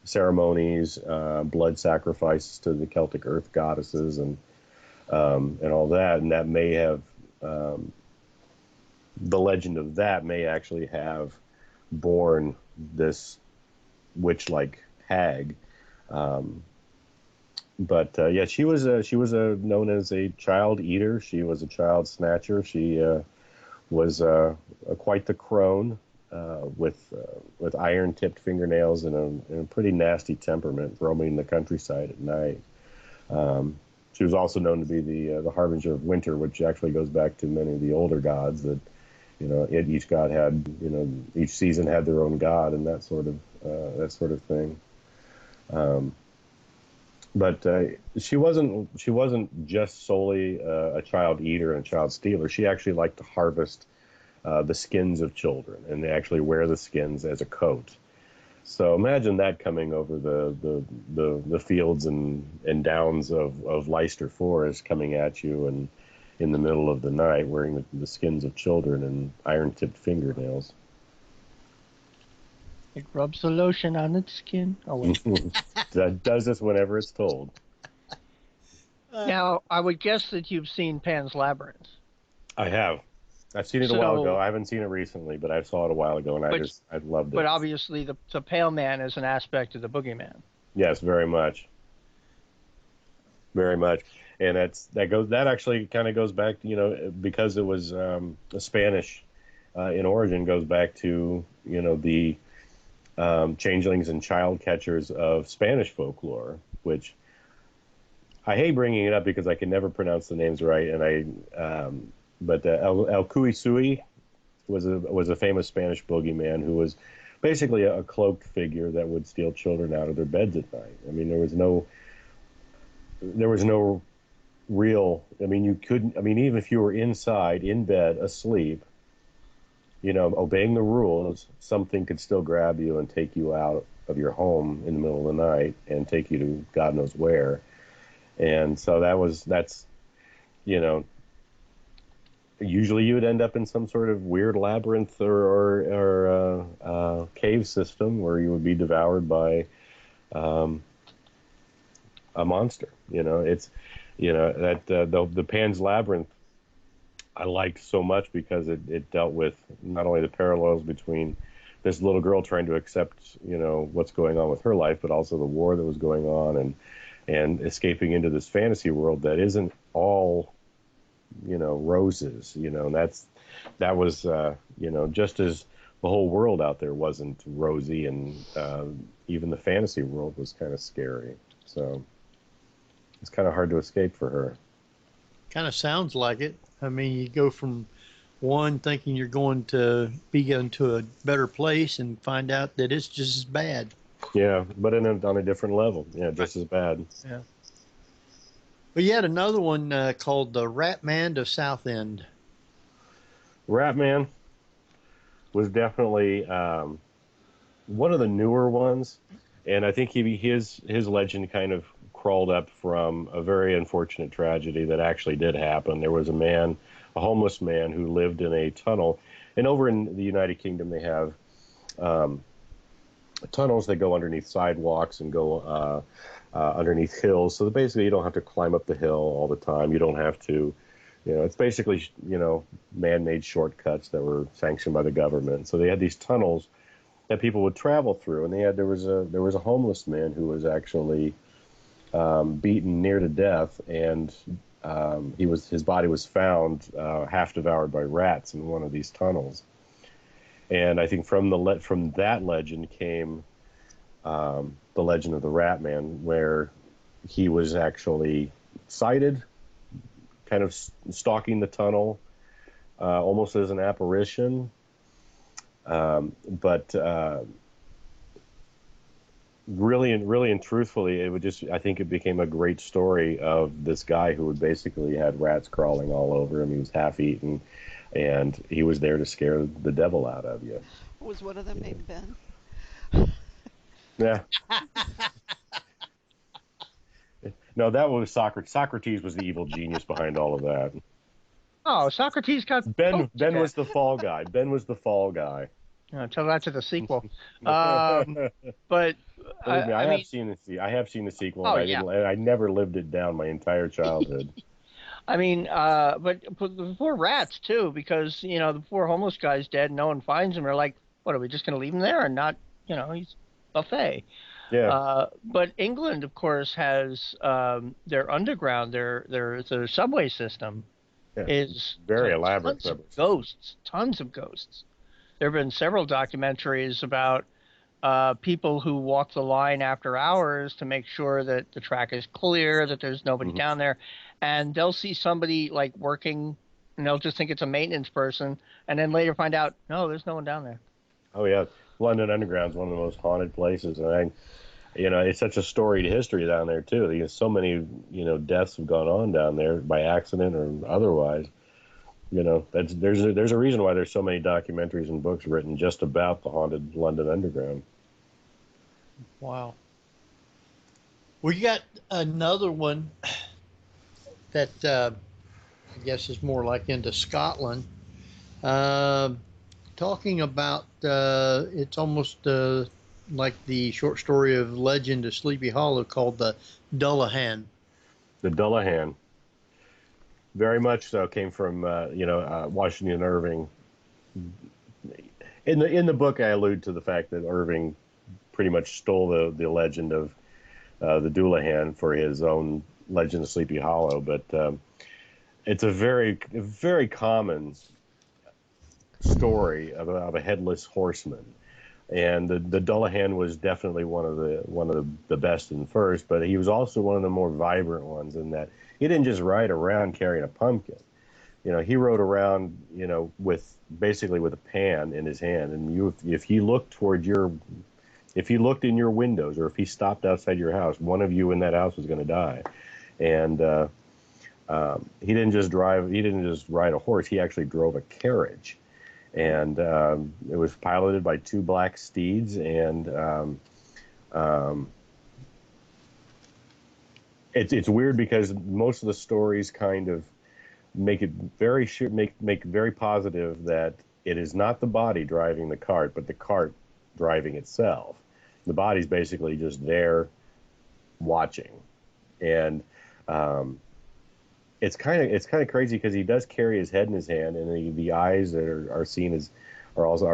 ceremonies, blood sacrifices to the Celtic earth goddesses, and all that. And that may have the legend of that may actually have born this witch-like hag. But yeah, she was known as a child eater. She was a child snatcher. She was quite the crone, with iron-tipped fingernails and a pretty nasty temperament, roaming the countryside at night. She was also known to be the harbinger of winter, which actually goes back to many of the older gods. That each god had, each season had their own god, and that sort of thing. But she wasn't just solely a child eater and a child stealer. She actually liked to harvest the skins of children, and they actually wear the skins as a coat. So imagine that coming over the fields and downs of Leicester Forest, coming at you and in the middle of the night, wearing the skins of children and iron-tipped fingernails. It rubs the lotion on its skin. Oh, wait. That does this whenever it's told. Now, I would guess that you've seen Pan's Labyrinth. I have. I've seen it a while ago. I haven't seen it recently, but I saw it a while ago, and I loved it. But obviously, the Pale Man is an aspect of the Boogeyman. Yes, very much. Very much. And that actually kind of goes back, because it was Spanish in origin, goes back to, the changelings and child catchers of Spanish folklore, which I hate bringing it up because I can never pronounce the names right. And but El Cuisui was a famous Spanish boogeyman who was basically a cloaked figure that would steal children out of their beds at night. I mean, there was no real, you couldn't, even if you were inside, in bed, asleep, obeying the rules, something could still grab you and take you out of your home in the middle of the night and take you to God knows where. And so that's usually you would end up in some sort of weird labyrinth or cave system where you would be devoured by a monster. It's the Pan's Labyrinth I liked so much because it dealt with not only the parallels between this little girl trying to accept what's going on with her life, but also the war that was going on and escaping into this fantasy world that isn't all roses. And that was just as the whole world out there wasn't rosy, and even the fantasy world was kind of scary. So it's kind of hard to escape for her. Kind of sounds like it. You go from one thinking you're going to be into a better place and find out that it's just as bad. Yeah, but on a different level. Yeah, just as bad. Yeah. But you had another one called the Rat Man of Southend. Rat Man was definitely one of the newer ones, and I think his legend kind of crawled up from a very unfortunate tragedy that actually did happen. There was a homeless man who lived in a tunnel, and over in the United Kingdom they have tunnels that go underneath sidewalks and go underneath hills, so that basically you don't have to climb up the hill all the time. You don't have to, it's basically man-made shortcuts that were sanctioned by the government. So they had these tunnels that people would travel through, and there was a homeless man who was actually beaten near to death, and his body was found half devoured by rats in one of these tunnels. And I think from that legend came the legend of the Rat Man, where he was actually sighted, kind of stalking the tunnel, almost as an apparition. But really and truthfully, I think it became a great story of this guy who had basically had rats crawling all over him. He was half eaten, and he was there to scare the devil out of you. Was one of them named Ben? Yeah. No, that was Socrates. Socrates was the evil genius behind all of that. Oh, Socrates got Ben was the fall guy. Ben was the fall guy. Until that's to the sequel. But believe me, I mean, have seen the sequel, oh, and I never lived it down my entire childhood. I mean, but the poor rats too, because the poor homeless guy's dead. No one finds him. They're like, what are we just going to leave him there and not? He's buffet. Yeah. But England, of course, has their underground, their subway system is very elaborate. Tons of ghosts. There have been several documentaries about people who walk the line after hours to make sure that the track is clear, that there's nobody down there, and they'll see somebody like working, and they'll just think it's a maintenance person, and then later find out, no, there's no one down there. Oh yeah, London Underground is one of the most haunted places, and it's such a storied history down there too. So many deaths have gone on down there by accident or otherwise. There's a reason why there's so many documentaries and books written just about the haunted London Underground. Wow. We got another one that I guess is more like into Scotland. Talking about it's almost like the short story of Legend of Sleepy Hollow called the Dullahan. The Dullahan. Very much so. Came from Washington Irving. In the book, I allude to the fact that Irving pretty much stole the legend of the Dullahan for his own Legend of Sleepy Hollow, but it's a very common story of a headless horseman, and the Dullahan was definitely one of the best and first, but he was also one of the more vibrant ones in that he didn't just ride around carrying a pumpkin. He rode around, with a pan in his hand, and if he looked in your windows, or if he stopped outside your house, one of you in that house was going to die. And he didn't just ride a horse. He actually drove a carriage, and it was piloted by two black steeds. And it's weird because most of the stories kind of make it make very positive that it is not the body driving the cart, but the cart driving itself. The body's basically just there watching, and it's kind of crazy because he does carry his head in his hand, and the eyes are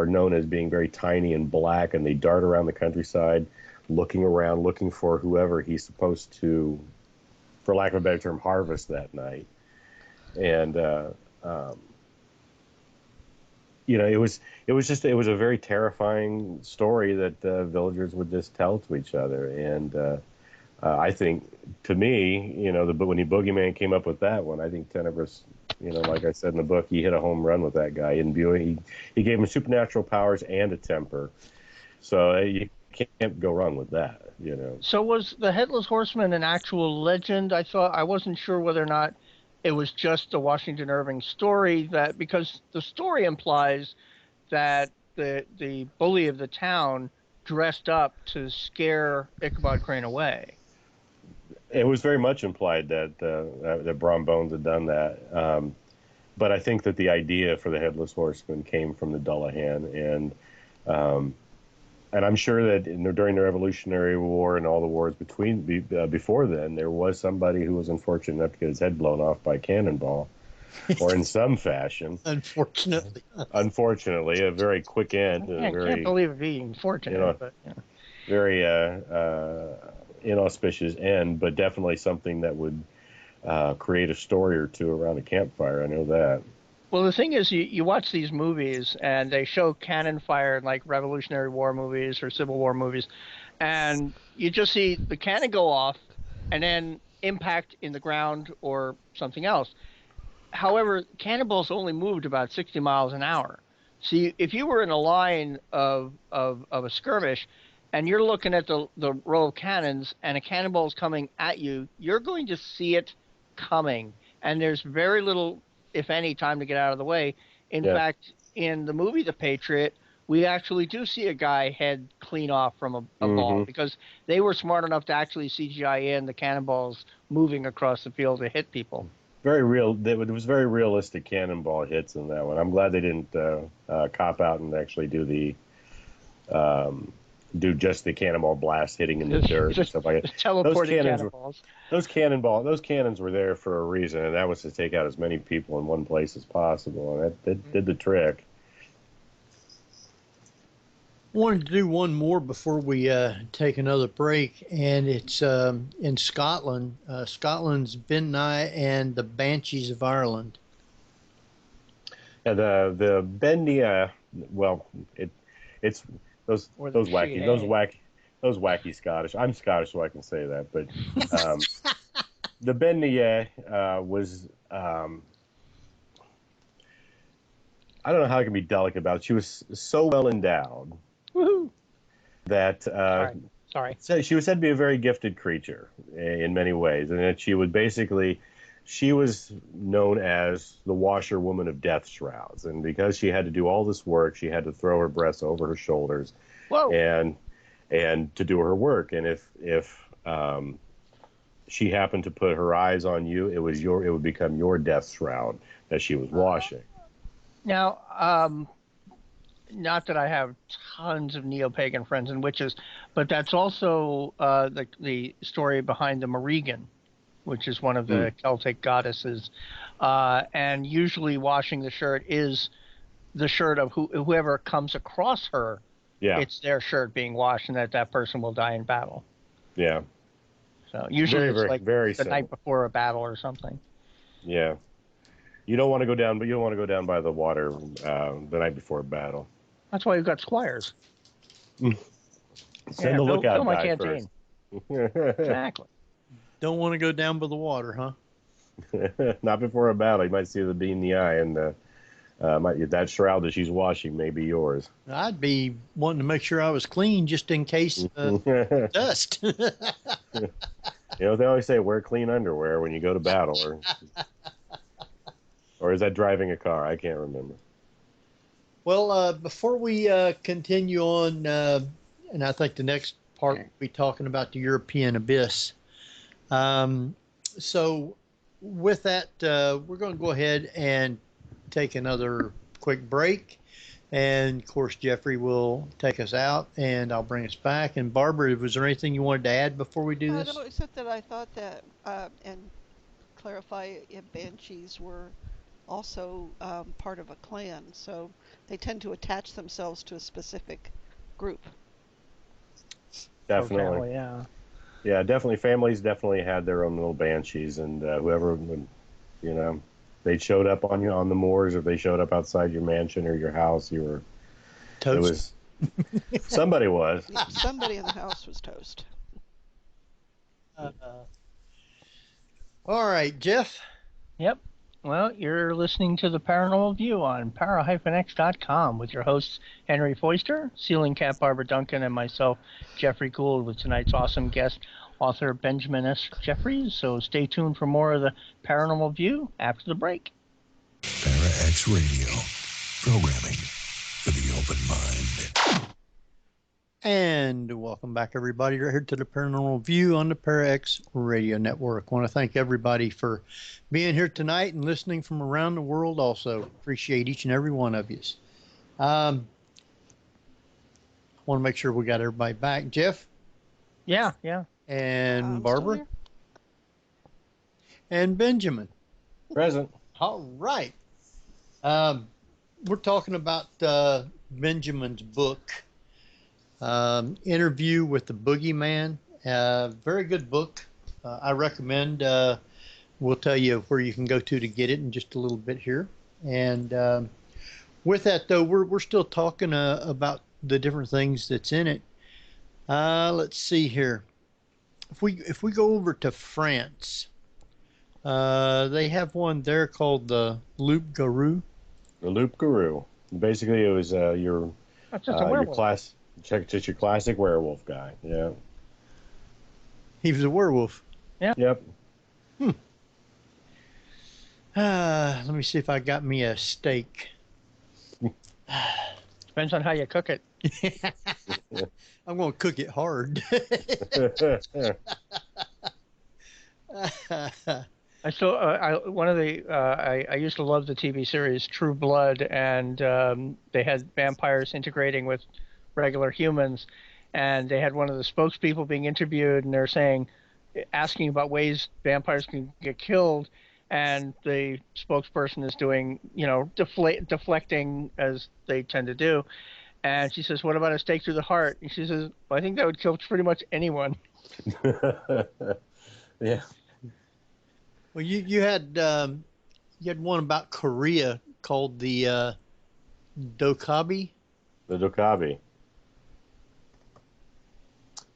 known as being very tiny and black, and they dart around the countryside, looking around, looking for whoever he's supposed to, for lack of a better term, harvest that night. And it was a very terrifying story that villagers would just tell to each other. And I think, to me, when the boogeyman came up with that one, I think Tenebris, like I said in the book, he hit a home run with that guy. And he gave him supernatural powers and a temper, so you can't go wrong with that. So was the Headless Horseman an actual legend? I wasn't sure whether or not it was just a Washington Irving story, because the story implies that the bully of the town dressed up to scare Ichabod Crane away. It was very much implied that Brom Bones had done that, but I think that the idea for the Headless Horseman came from the Dullahan, and I'm sure that during the Revolutionary War and all the wars before then, there was somebody who was unfortunate enough to get his head blown off by a cannonball, or in some fashion. Unfortunately, a very quick end. I can't believe it being fortunate, but very inauspicious end, but definitely something that would create a story or two around a campfire. I know that. Well, the thing is, you watch these movies, and they show cannon fire in, like, Revolutionary War movies or Civil War movies, and you just see the cannon go off and then impact in the ground or something else. However, cannonballs only moved about 60 miles an hour. So if you were in a line of a skirmish, and you're looking at the row of cannons, and a cannonball is coming at you, you're going to see it coming, and there's very little, if any, time to get out of the way. In fact, in the movie The Patriot, we actually do see a guy head clean off from a ball, because they were smart enough to actually CGI in the cannonballs moving across the field to hit people. Very real. It was very realistic cannonball hits in that one. I'm glad they didn't cop out and actually do do just the cannonball blast hitting in the dirt and stuff like that. Teleporting cannonballs. Those cannons were there for a reason, and that was to take out as many people in one place as possible, and that did the trick. Wanted to do one more before we take another break, and it's in Scotland. Scotland's Ben Nye and the Banshees of Ireland. Yeah, the Ben Nye, well, it's those wacky Scottish. I'm Scottish, so I can say that. But the Ben Nye was I don't know how I can be delicate about it. She was so well endowed. Woohoo! That sorry. So she was said to be a very gifted creature in many ways, and that she was known as the washerwoman of death shrouds, and because she had to do all this work, she had to throw her breasts over her shoulders, and to do her work. And if she happened to put her eyes on you, it would become your death shroud that she was washing. Now, not that I have tons of neo-pagan friends and witches, but that's also the story behind the Morrigan, which is one of the Celtic goddesses. And usually washing the shirt is the shirt of whoever comes across her. Yeah. It's their shirt being washed, and that person will die in battle. Yeah. So usually it's like the night before a battle or something. Yeah. You don't want to go down, but you don't want to go down by the water the night before a battle. That's why you've got squires. Send a lookout guy first. Exactly. Don't want to go down by the water, huh? Not before a battle. You might see the beam in the eye, and that shroud that she's washing may be yours. I'd be wanting to make sure I was clean just in case dust. They always say wear clean underwear when you go to battle, or is that driving a car? I can't remember. Well, before we continue on, and I think the next part we'll be talking about the European abyss. So with that, we're going to go ahead and take another quick break. And, of course, Jeffrey will take us out, and I'll bring us back. And, Barbara, was there anything you wanted to add before we do this? No, except that I thought that, and clarify if banshees were also part of a clan, so they tend to attach themselves to a specific group. Definitely. Family, yeah. Yeah, definitely. Families definitely had their own little banshees, and whoever would, they showed up on you on the moors, or they showed up outside your mansion or your house, you were toast. Somebody was. Yeah, somebody in the house was toast. All right, Jeff. Yep. Well, you're listening to the Paranormal View on para-x.com with your hosts Henry Foister, ceiling cat Barbara Duncan, and myself, Jeffrey Gould, with tonight's awesome guest, author Benjamin S. Jeffries. So stay tuned for more of the Paranormal View after the break. Para-X Radio, programming for the open mind. And welcome back, everybody, right here to the Paranormal View on the Para-X Radio Network. I want to thank everybody for being here tonight and listening from around the world also. Appreciate each and every one of you. I want to make sure we got everybody back. Jeff? Yeah. And Barbara? And Benjamin? Present. All right. We're talking about Benjamin's book, Interview with the Boogeyman. Very good book. I recommend. We'll tell you where you can go to get it in just a little bit here. And with that, though, we're still talking about the different things that's in it. Let's see here. If we go over to France, they have one there called the Loup-Garou. The Loup-Garou. Basically, it was your class. Just your classic werewolf guy. Yeah. He was a werewolf. Yeah. Yep. Let me see if I got me a steak. Depends on how you cook it. I'm going to cook it hard. I used to love the TV series True Blood, and they had vampires integrating with regular humans. And they had one of the spokespeople being interviewed, and they're asking about ways vampires can get killed, and the spokesperson is doing, deflecting as they tend to do. And she says, "What about a stake through the heart?" And she says, "Well, I think that would kill pretty much anyone." Yeah. Well, you had one about Korea called the Dokabi. The Dokabi.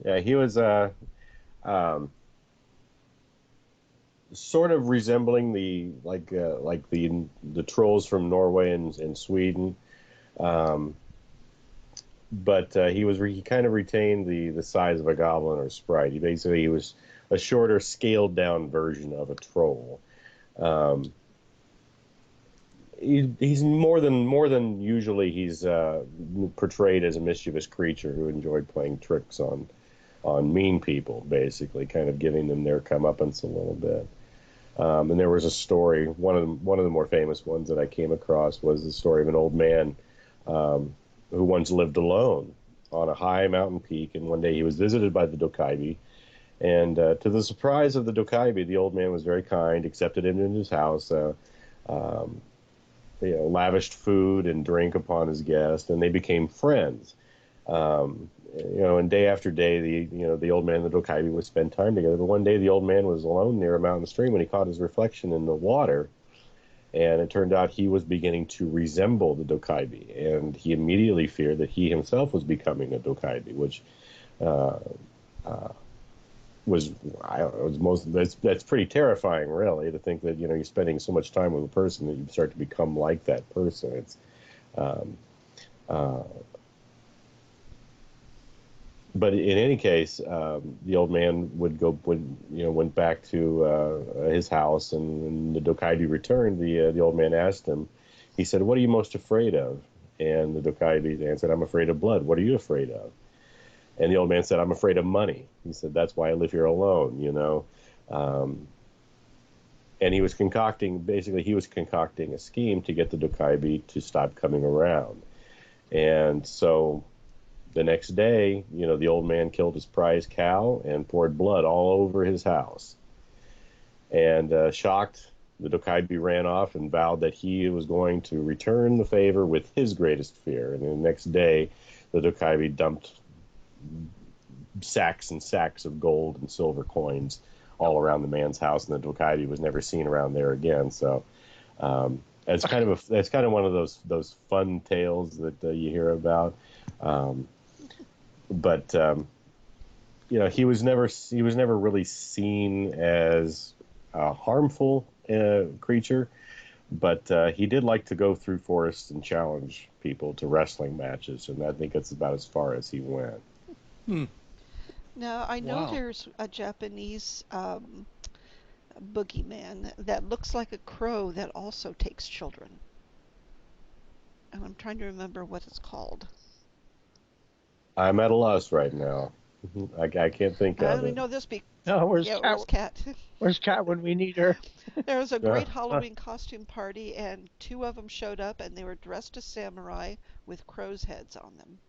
Yeah, he was sort of resembling the trolls from Norway and Sweden, but he kind of retained the size of a goblin or sprite. He was a shorter, scaled down version of a troll. He's more than usually he's portrayed as a mischievous creature who enjoyed playing tricks on mean people, basically, kind of giving them their comeuppance a little bit. And there was a story, one of the more famous ones that I came across was the story of an old man who once lived alone on a high mountain peak, and one day he was visited by the Dokaibi, and to the surprise of the Dokaibi, the old man was very kind, accepted him into his house, lavished food and drink upon his guest, and they became friends. And day after day, the old man and the Dokaibi would spend time together. But one day, the old man was alone near a mountain stream when he caught his reflection in the water, and it turned out he was beginning to resemble the Dokaibi, and he immediately feared that he himself was becoming a Dokaibi, which that's pretty terrifying, really, to think that you're spending so much time with a person that you start to become like that person. It's but in any case, the old man went back to his house, and when the Dokaibi returned, the old man asked him. He said, "What are you most afraid of?" And the Dokaibi answered, "I'm afraid of blood. What are you afraid of?" And the old man said, "I'm afraid of money." He said, "That's why I live here alone, And he was concocting a scheme to get the Dokaibi to stop coming around. And so the next day, the old man killed his prize cow and poured blood all over his house. And shocked, the Dokaibi ran off and vowed that he was going to return the favor with his greatest fear. And the next day, the Dokaibi dumped sacks and sacks of gold and silver coins all around the man's house, and the Dokaibi was never seen around there again. So that's kind of one of those fun tales that you hear about. But he was never really seen as a harmful creature, but he did like to go through forests and challenge people to wrestling matches, and I think that's about as far as he went. Now, I know there's a Japanese boogeyman that looks like a crow that also takes children. And I'm trying to remember what it's called. I'm at a loss right now. I can't think of it. I only know this where's Kat? Where's Kat when we need her? There was a great Halloween costume party, and two of them showed up, and they were dressed as samurai with crows' heads on them.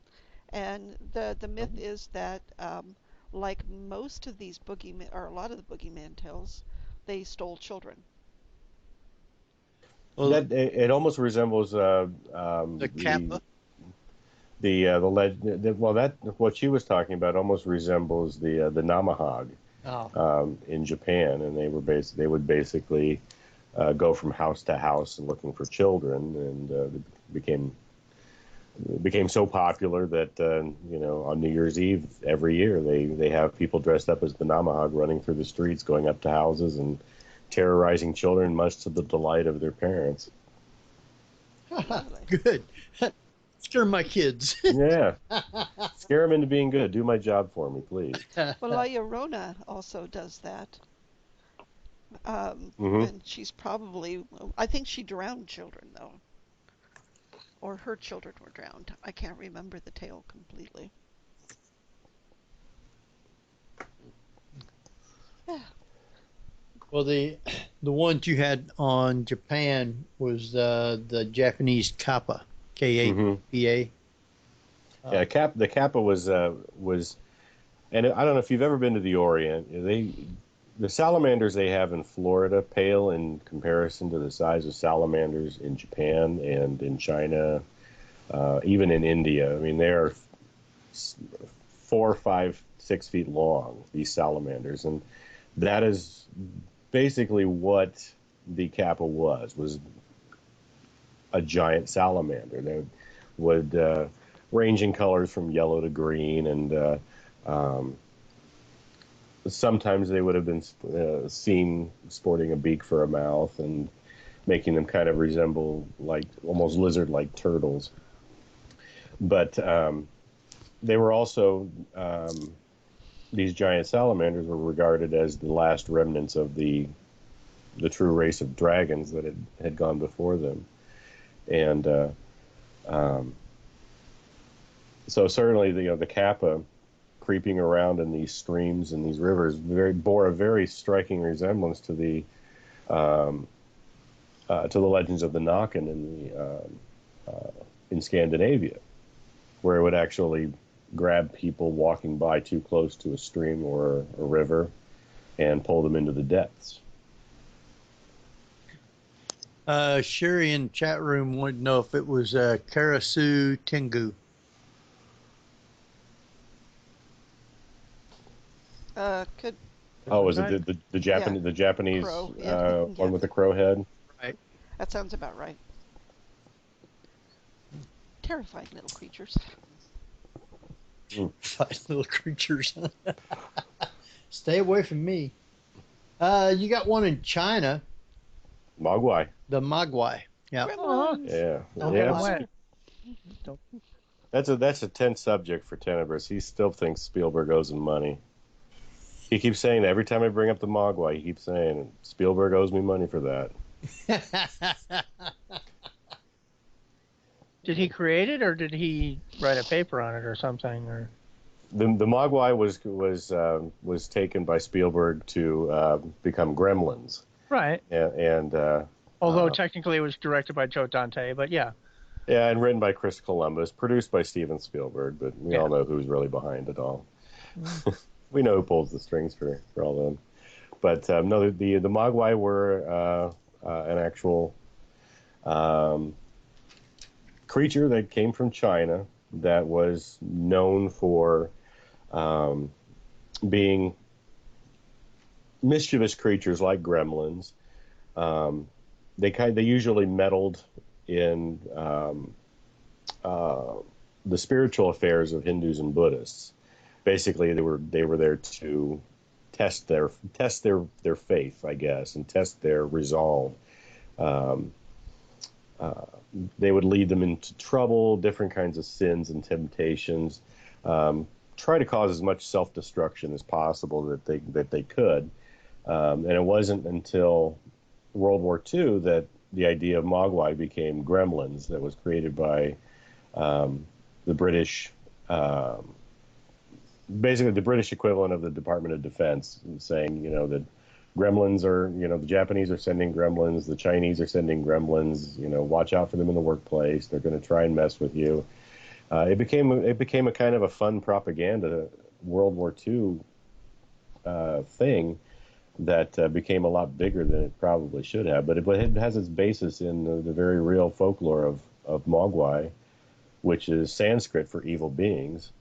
And the myth is that, like most of these boogeymen, or a lot of the boogeyman tales, they stole children. Well, it almost resembles the Kappa. The legend. What she was talking about almost resembles the Namahag in Japan, and they would basically go from house to house and looking for children, and it became so popular that on New Year's Eve every year they have people dressed up as the Namahag running through the streets, going up to houses and terrorizing children, much to the delight of their parents. Good. Scare my kids. Yeah. Scare them into being good. Do my job for me, please. Well, La Llorona also does that. And she's probably, I think she drowned children, though. Or her children were drowned. I can't remember the tale completely. Yeah. Well, the ones you had on Japan was the Japanese Kappa, K-A-P-A. Yeah, the kappa was, and I don't know if you've ever been to the Orient. The salamanders they have in Florida pale in comparison to the size of salamanders in Japan and in China, even in India. I mean, they are 4, 5, 6 feet long, these salamanders, and that is basically what the kappa was a giant salamander. They would range in colors from yellow to green, and sometimes they would have been seen sporting a beak for a mouth and making them kind of resemble like almost lizard-like turtles. But they were also, these giant salamanders were regarded as the last remnants of the true race of dragons that had gone before them. And so certainly the kappa creeping around in these streams and these rivers bore a very striking resemblance to the legends of the Naken in Scandinavia, where it would actually grab people walking by too close to a stream or a river and pull them into the depths. Sherry in chat room wanted to know if it was Karasu Tengu. Could. Oh, is it the Japanese crow, one with the crow head? Right. That sounds about right. Terrifying little creatures. Fine little creatures. Stay away from me. You got one in China. Mogwai. The Mogwai. Yeah. Yeah. Okay. That's a tense subject for Tenebris. He still thinks Spielberg owes him money. He keeps saying that every time I bring up the Mogwai. He keeps saying Spielberg owes me money for that. Did he create it, or did he write a paper on it, or something? Or the Mogwai was taken by Spielberg to become Gremlins. Right. And although technically it was directed by Joe Dante, but yeah. Yeah, and written by Chris Columbus, produced by Steven Spielberg, but we all know who's really behind it all. We know who pulls the strings for all of them. But no, the Mogwai were an actual creature that came from China that was known for being mischievous creatures like gremlins. They usually meddled in the spiritual affairs of Hindus and Buddhists. Basically, they were there to test their faith, I guess, and test their resolve. They would lead them into trouble, different kinds of sins and temptations, try to cause as much self-destruction as possible that they could. And it wasn't until World War II that the idea of Mogwai became Gremlins, that was created by the British, basically the British equivalent of the Department of Defense, saying, that gremlins are, the Japanese are sending gremlins, the Chinese are sending gremlins, watch out for them in the workplace. They're going to try and mess with you. It became a kind of a fun propaganda World War II thing that became a lot bigger than it probably should have. But it has its basis in the very real folklore of Mogwai, which is Sanskrit for evil beings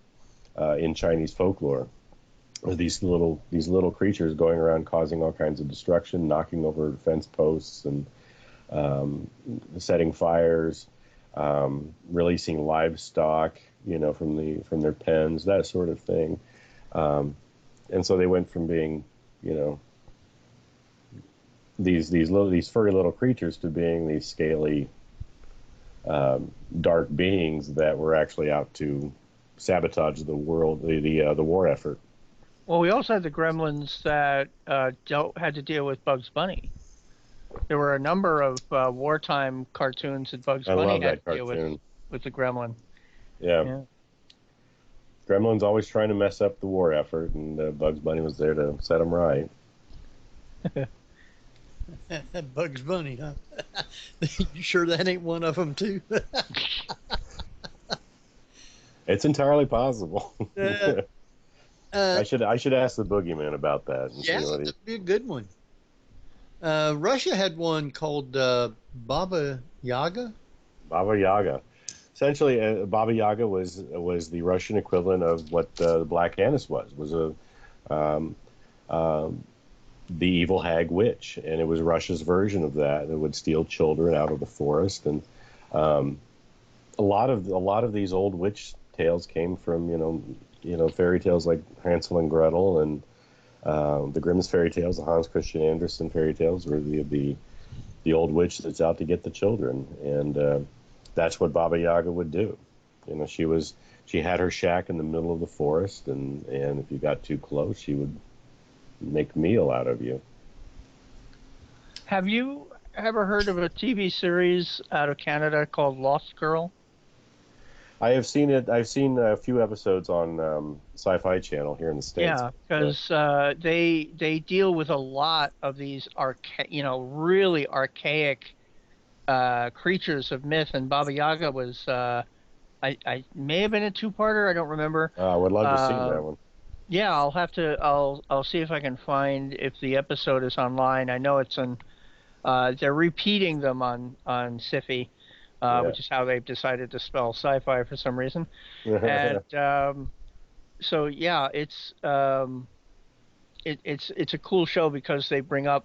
in Chinese folklore. These little creatures going around causing all kinds of destruction, knocking over fence posts and setting fires, releasing livestock, from their pens, that sort of thing. And so they went from being, these furry little creatures to being these scaly, dark beings that were actually out to sabotage the world, the war effort. Well, we also had the gremlins that had to deal with Bugs Bunny. There were a number of wartime cartoons that Bugs Bunny had to deal with the gremlin. Yeah. Gremlin's always trying to mess up the war effort, and Bugs Bunny was there to set them right. Bugs Bunny, huh? You sure that ain't one of them, too? It's entirely possible. I should ask the boogeyman about that. And yeah, see what that'd be a good one. Russia had one called Baba Yaga. Baba Yaga. Essentially, Baba Yaga was the Russian equivalent of what the Black Annis was a the evil hag witch, and it was Russia's version of that. It would steal children out of the forest, and a lot of these old witch tales came from fairy tales like Hansel and Gretel and the Grimm's fairy tales, the Hans Christian Andersen fairy tales, were the old witch that's out to get the children, and that's what Baba Yaga would do. She had her shack in the middle of the forest, and if you got too close, she would make a meal out of you. Have you ever heard of a TV series out of Canada called Lost Girl? I have seen it. I've seen a few episodes on Sci-Fi Channel here in the States. Yeah, because they deal with a lot of these really archaic creatures of myth, and Baba Yaga was I may have been a two-parter. I don't remember. I would love to see that one. Yeah, I'll see if I can find if the episode is online. I know it's they're repeating them on Sci-Fi. Which is how they've decided to spell sci-fi for some reason. And so yeah, it's a cool show because they bring up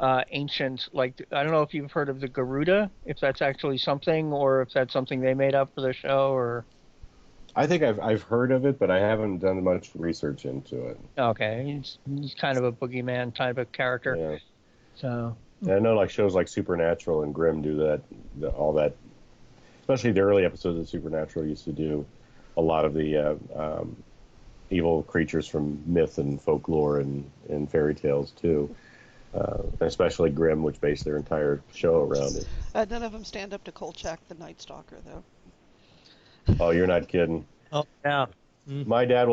ancient, like, I don't know if you've heard of the Garuda, if that's actually something, or if that's something they made up for the show, or. I think I've heard of it, but I haven't done much research into it. Okay, he's kind of a boogeyman type of character. Yeah. So. And I know like shows like Supernatural and Grimm do that, all that. Especially the early episodes of Supernatural used to do a lot of the evil creatures from myth and folklore and fairy tales too. Especially Grimm, which based their entire show around it. None of them stand up to Kolchak the Night Stalker, though. Oh, you're not kidding. Oh, yeah. Mm-hmm. My dad,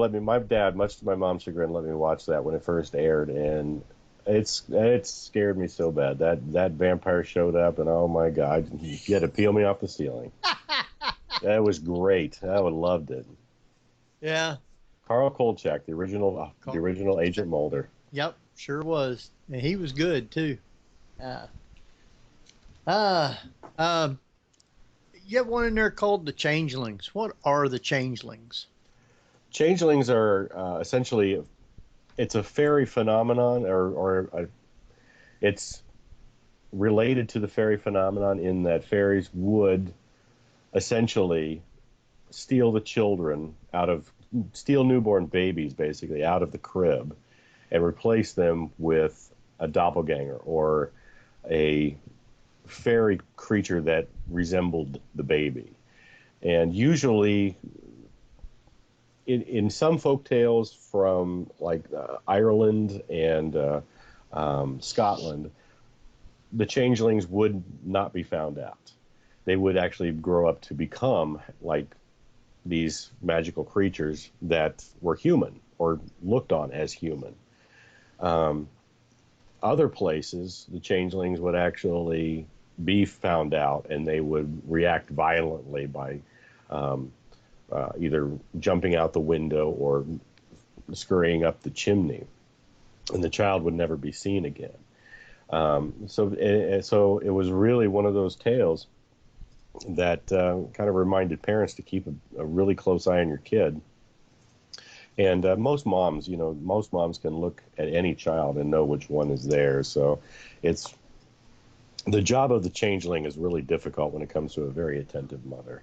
much to my mom's chagrin, let me watch that when it first aired, and it scared me so bad. That vampire showed up, and oh my God, you had to peel me off the ceiling. That was great. I would loved it. Yeah. Carl Kolchak, the original Agent Mulder. Yep, sure was, and he was good too. You have one in there called the Changelings. What are the Changelings? Changelings are essentially, it's a fairy phenomenon, or it's related to the fairy phenomenon in that fairies would essentially steal newborn babies basically out of the crib and replace them with a doppelganger or a fairy creature that resembled the baby. And usually in some folk tales from like Ireland and Scotland, the changelings would not be found out. They would actually grow up to become like these magical creatures that were human or looked on as human. Other places, the changelings would actually be found out, and they would react violently by either jumping out the window or scurrying up the chimney, and the child would never be seen again. So it was really one of those tales that kind of reminded parents to keep a really close eye on your kid. And most moms can look at any child and know which one is theirs. So it's the job of the changeling is really difficult when it comes to a very attentive mother.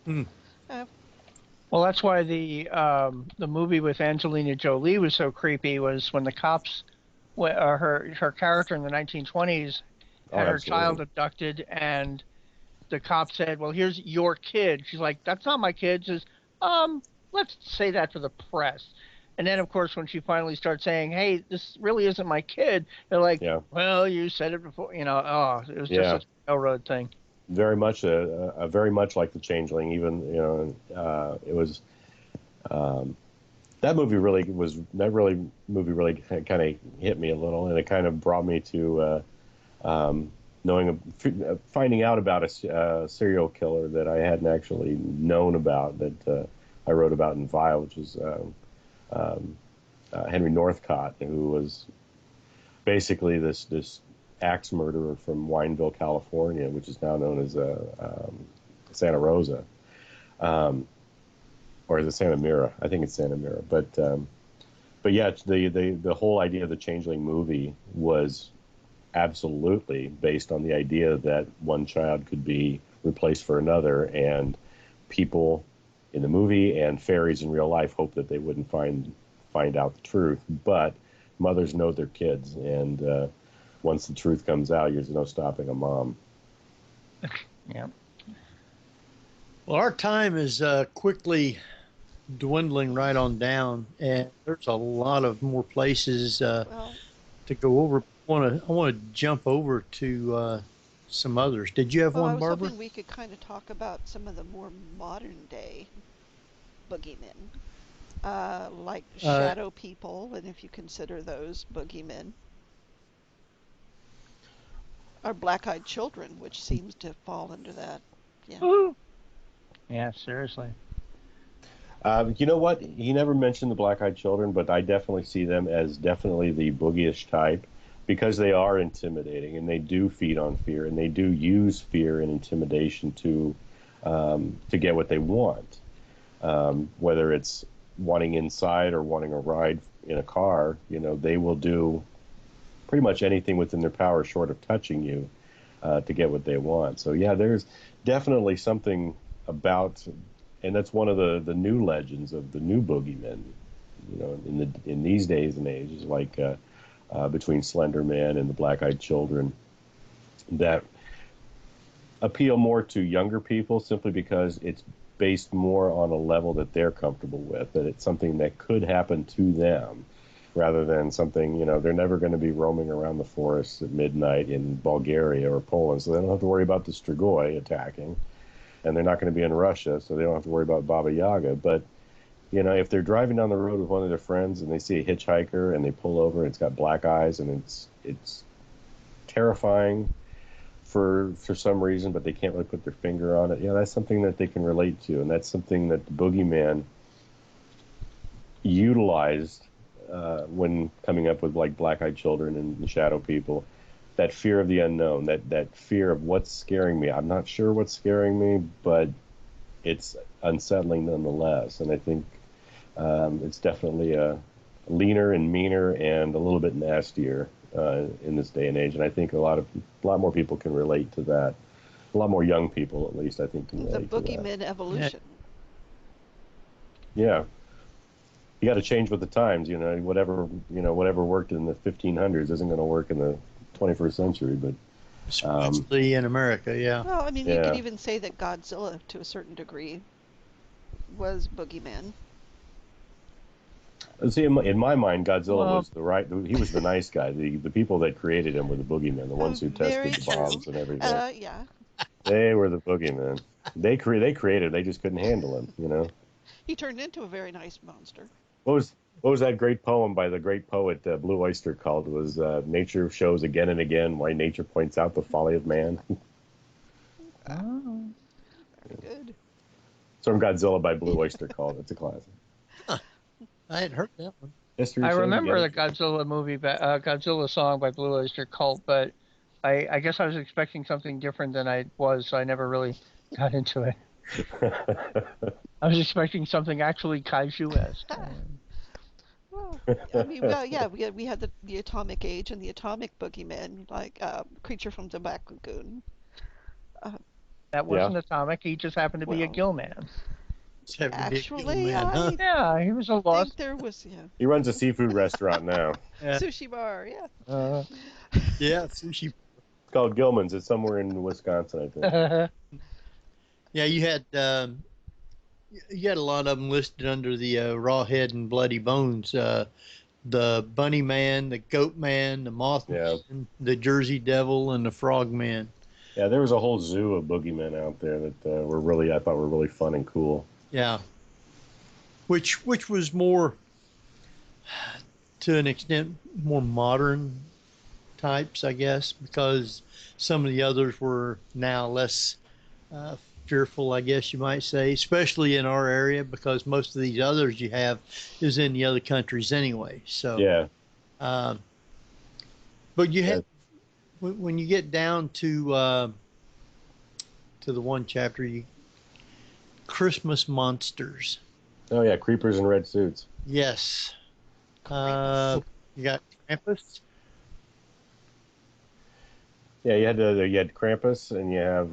Well, that's why the movie with Angelina Jolie was so creepy, was when the cops, her character in the 1920s had her child abducted, and the cop said, well, here's your kid. She's like, that's not my kid. She says, let's say that to the press. And then, of course, when she finally starts saying, hey, this really isn't my kid, they're like, well, you said it before. It was just such a railroad thing. Very much very much like the changeling. Even, it was that movie really kind of hit me a little, and it kind of brought me to finding out about a serial killer that I hadn't actually known about, that I wrote about in Vile, which is Henry Northcott, who was basically this axe murderer from Wineville, California, which is now known as Santa Rosa, or is it Santa Mira? I think it's Santa Mira. But yeah, the whole idea of the Changeling movie was absolutely based on the idea that one child could be replaced for another, and people in the movie and fairies in real life hope that they wouldn't find out the truth. But mothers know their kids, and once the truth comes out, there's no stopping a mom. Yeah. Well, our time is quickly dwindling right on down, and there's a lot of more places to go over. I want to jump over to some others. Did you have one, Barbara? I was hoping we could kind of talk about some of the more modern day boogeymen, like shadow people, and if you consider those boogeymen, or black-eyed children, which seems to fall under that. Yeah. Yeah, seriously. You know what? He never mentioned the black-eyed children, but I definitely see them as definitely the boogyish type, because they are intimidating, and they do feed on fear, and they do use fear and intimidation to get what they want. Whether it's wanting inside or wanting a ride in a car, they will do pretty much anything within their power short of touching you to get what they want. So yeah, there's definitely something about, and that's one of the new legends of the new boogeymen, in these days and ages, like between Slender Man and the Black-Eyed Children, that appeal more to younger people simply because it's based more on a level that they're comfortable with, that it's something that could happen to them rather than something, they're never going to be roaming around the forests at midnight in Bulgaria or Poland, so they don't have to worry about the Strigoi attacking, and they're not going to be in Russia, so they don't have to worry about Baba Yaga. But if they're driving down the road with one of their friends and they see a hitchhiker and they pull over and it's got black eyes and it's terrifying for some reason, but they can't really put their finger on it, that's something that they can relate to, and that's something that the boogeyman utilized when coming up with like Black-Eyed Children and Shadow People. That fear of the unknown, that fear of what's scaring me. I'm not sure what's scaring me, but it's unsettling nonetheless. And I think it's definitely leaner and meaner and a little bit nastier in this day and age. And I think a lot more people can relate to that. A lot more young people, at least, I think, can relate to that. The boogeyman evolution. Yeah. You got to change with the times, whatever worked in the 1500s isn't going to work in the 21st century, but especially in America, yeah. Well, I mean, you could even say that Godzilla, to a certain degree, was boogeyman. See, in my mind, Godzilla was he was the nice guy. The people that created him were the boogeymen, the ones who tested the bombs and everything. Yeah. They were the boogeymen. They created. They just couldn't handle him, He turned into a very nice monster. What was that great poem by the great poet Blue Oyster called? It was Nature shows again and again why nature points out the folly of man. Oh, very good. It's from Godzilla by Blue Oyster called. It's a classic. I hadn't heard that one. I remember the Godzilla movie, Godzilla song by Blue Oyster Cult, but I guess I was expecting something different than I was, so I never really got into it. I was expecting something actually kaiju-esque. Well, I mean, we had the Atomic Age and the Atomic Boogeyman, like Creature from the Black Lagoon. That wasn't atomic. He just happened to be a gill man. Actually, yeah, he was a lost. I think there was, He runs a seafood restaurant now. Sushi bar, yeah. Yeah, sushi. It's called Gilman's. It's somewhere in Wisconsin, I think. Yeah, you had a lot of them listed under the Raw Head and Bloody Bones. The Bunny Man, the Goat Man, the Mothman, the Jersey Devil, and the Frog Man. Yeah, there was a whole zoo of boogeymen out there that I thought were really fun and cool. Yeah, which was more, to an extent, more modern types, I guess, because some of the others were now less fearful, I guess you might say, especially in our area, because most of these others you have is in the other countries anyway. So, yeah. But you have, when you get down to the one chapter, Christmas monsters. Oh yeah, creepers in red suits. Yes. You got Krampus. Yeah, you had Krampus, and you have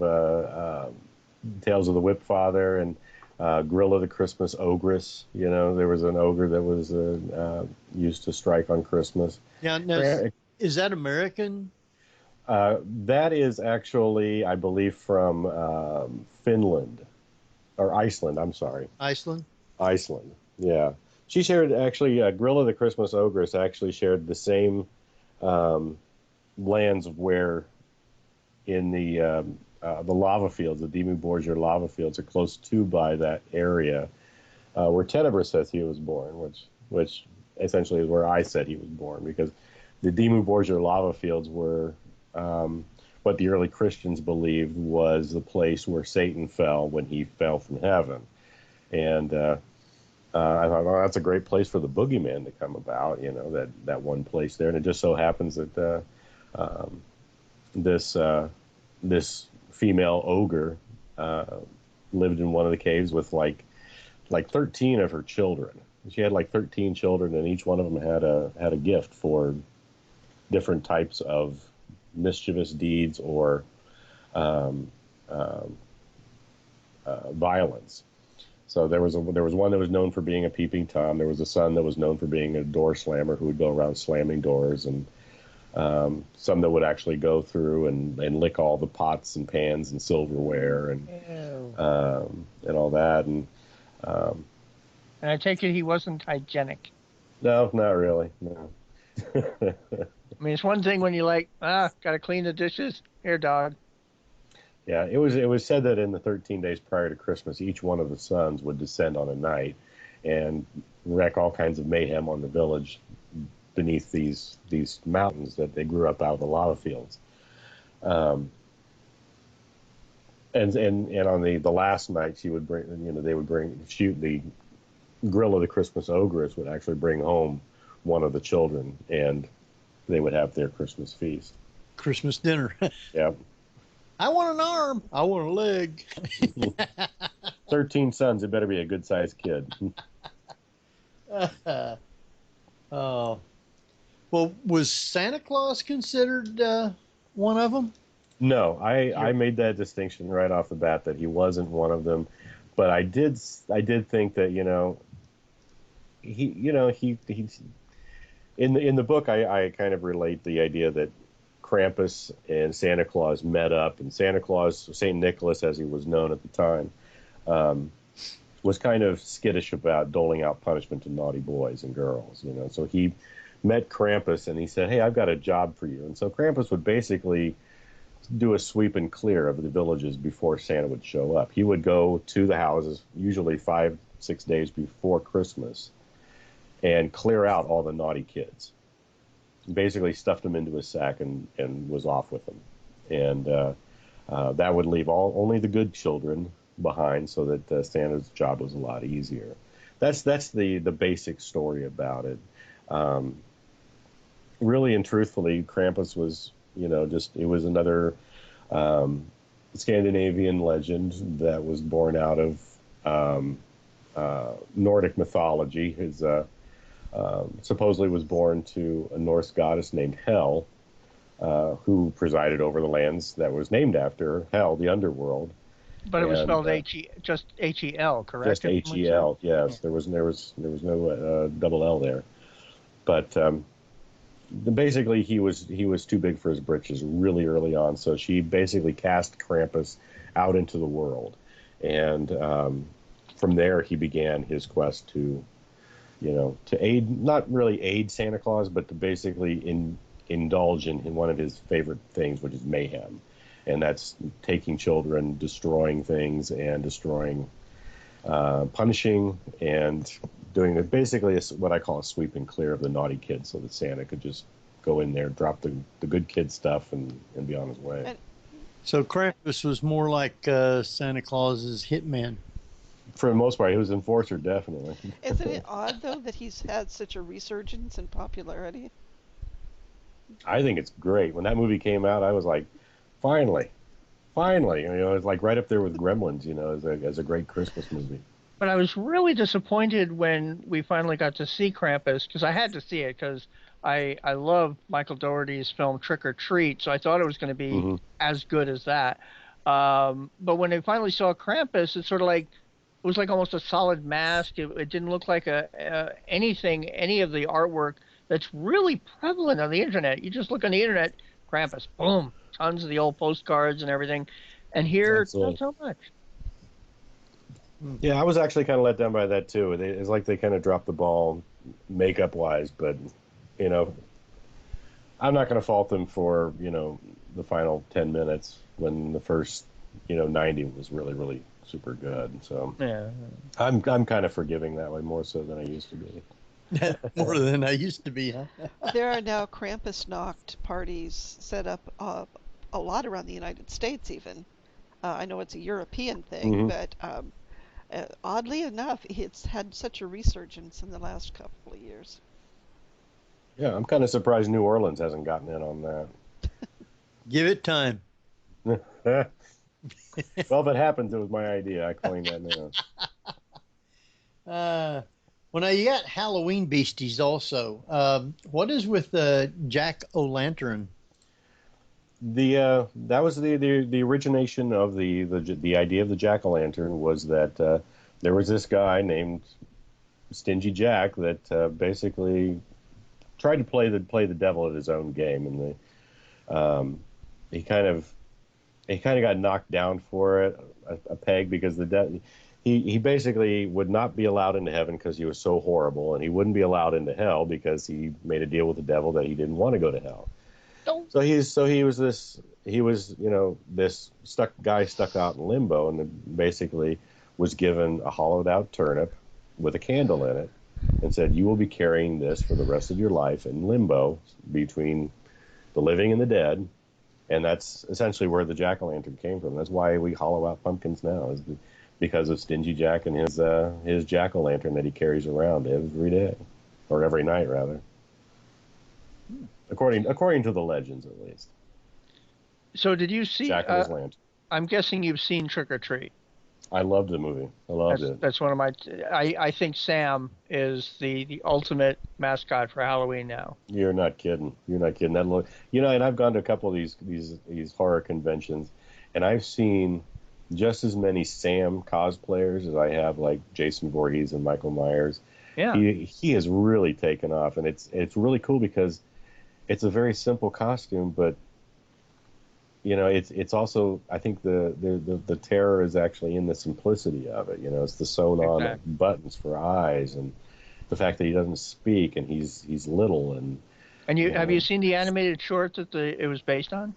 Tales of the Whip Father, and Grilla the Christmas Ogress. You know, there was an ogre that was used to strike on Christmas. Yeah, now, is that American? That is actually, I believe, from Finland. Or Iceland, I'm sorry. Iceland? Iceland, yeah. She shared, actually, Grilla the Christmas Ogress actually shared the same lands where in the lava fields, the Dimmu Borgir lava fields are close to by that area where Tenebris says he was born, which essentially is where I said he was born, because the Dimmu Borgir lava fields were what the early Christians believed was the place where Satan fell when he fell from heaven. And I thought, well, that's a great place for the boogeyman to come about, you know, that one place there. And it just so happens that this female ogre lived in one of the caves with like 13 of her children. She had like 13 children, and each one of them had a gift for different types of mischievous deeds or violence. So there was one that was known for being a peeping Tom. There was a son that was known for being a door slammer who would go around slamming doors, and some that would actually go through and lick all the pots and pans and silverware and all that. And I take it he wasn't hygienic. No, not really. No. I mean, it's one thing when you gotta clean the dishes. Here, dog. Yeah, it was said that in the 13 days prior to Christmas, each one of the sons would descend on a night and wreak all kinds of mayhem on the village beneath these mountains that they grew up out of the lava fields. And on the last night, she would bring, you know, they would shoot the Grilla the Christmas Ogress would actually bring home one of the children, and they would have their Christmas feast. Christmas dinner. Yeah. I want an arm. I want a leg. 13 sons. It better be a good-sized kid. Oh. Well, was Santa Claus considered one of them? No, I made that distinction right off the bat that he wasn't one of them, but I did think that, you know, he in the book I kind of relate the idea that Krampus and Santa Claus met up, and Santa Claus, St. Nicholas as he was known at the time, was kind of skittish about doling out punishment to naughty boys and girls, you know. So he met Krampus and he said, "Hey, I've got a job for you." And so Krampus would basically do a sweep and clear of the villages before Santa would show up. He would go to the houses, usually 5-6 days before Christmas, and clear out all the naughty kids. Basically stuffed them into a sack and was off with them. And that would leave only the good children behind, so that Santa's job was a lot easier. That's the basic story about it. Really and truthfully, Krampus was, you know, it was another Scandinavian legend that was born out of Nordic mythology. His supposedly was born to a Norse goddess named Hel, who presided over the lands that was named after Hell, the underworld. But it was spelled just H-E-L, correct? Just H-E-L, yes. Yeah. There was no double L there. But basically, he was too big for his britches really early on. So she basically cast Krampus out into the world, and from there he began his quest to, you know, to aid, not really aid Santa Claus, but to basically indulge in one of his favorite things, which is mayhem. And that's taking children, destroying things, and punishing, and doing basically what I call a sweep and clear of the naughty kids, so that Santa could just go in there, drop the good kid stuff, and be on his way. So Krampus was more like Santa Claus's hitman. For the most part, he was enforcer, definitely. Isn't it odd, though, that he's had such a resurgence in popularity? I think it's great. When that movie came out, I was like, finally. It's like right up there with Gremlins, as a great Christmas movie. But I was really disappointed when we finally got to see Krampus, because I had to see it, because I love Michael Dougherty's film Trick or Treat, so I thought it was going to be as good as that. But when I finally saw Krampus, it's sort of like, it was like almost a solid mask. It didn't look like any of the artwork that's really prevalent on the internet. You just look on the internet, Krampus, boom, tons of the old postcards and everything. And here, not so much. Yeah, I was actually kind of let down by that, too. It's like they kind of dropped the ball makeup-wise, but, I'm not going to fault them for, the final 10 minutes when the first, 90 was really, really super good. So yeah, I'm kind of forgiving that way more so than I used to be. More than I used to be, huh? There are now Krampusnacht parties set up a lot around the United States, even. I know it's a European thing, but oddly enough, it's had such a resurgence in the last couple of years. Yeah, I'm kind of surprised New Orleans hasn't gotten in on that. Give it time. Well, if it happens, it was my idea. I claim that now. Well, now you got Halloween beasties also. What is with Jack-o'-lantern? That was the origination of the idea of the jack-o'-lantern was that there was this guy named Stingy Jack that basically tried to play the devil at his own game, and he kind of got knocked down for it a peg because he basically would not be allowed into heaven because he was so horrible, and he wouldn't be allowed into hell because he made a deal with the devil that he didn't want to go to hell. So he was this guy stuck out in limbo, and basically was given a hollowed out turnip with a candle in it and said, you will be carrying this for the rest of your life in limbo between the living and the dead. And that's essentially where the jack-o'-lantern came from. That's why we hollow out pumpkins now, is because of Stingy Jack and his jack-o'-lantern that he carries around every day, or every night rather. According to the legends, at least. So did you see? Jack and his lantern. I'm guessing you've seen Trick or Treat. I loved the movie. I loved it. That's one of my. I think Sam is the ultimate mascot for Halloween now. You're not kidding. That and I've gone to a couple of these horror conventions, and I've seen just as many Sam cosplayers as I have like Jason Voorhees and Michael Myers. Yeah. He has really taken off, and it's really cool because it's a very simple costume, but it's also, I think the terror is actually in the simplicity of it. It's the sewn on buttons for eyes, and the fact that he doesn't speak, and he's little, and have you seen the animated short that it was based on?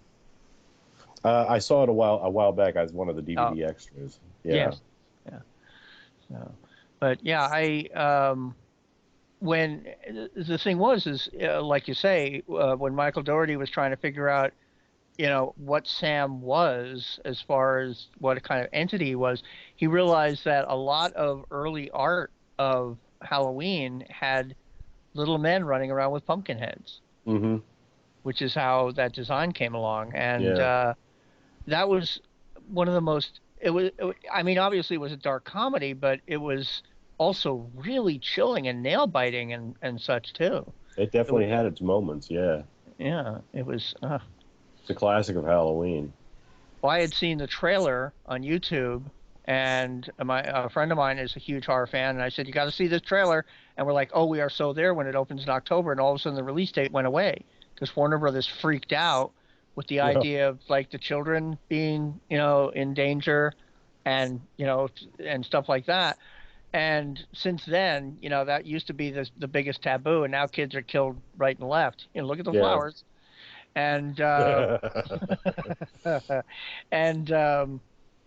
I saw it a while back as one of the DVD extras. Yeah. Yes. Yeah. So, but yeah, when the thing was like you say, when Michael Dougherty was trying to figure out, what Sam was as far as what kind of entity he was, he realized that a lot of early art of Halloween had little men running around with pumpkin heads, which is how that design came along. And that was one of the most, obviously it was a dark comedy, but it was also really chilling and nail biting and such too. It definitely had its moments. Yeah. Yeah. It was, it's a classic of Halloween. Well, I had seen the trailer on YouTube, and a friend of mine is a huge horror fan, and I said, you got to see this trailer. And we're like, oh, we are so there when it opens in October. And all of a sudden the release date went away because Warner Brothers freaked out with the idea of like the children being, in danger and, and stuff like that. And since then, that used to be the biggest taboo, and now kids are killed right and left. Look at the flowers. And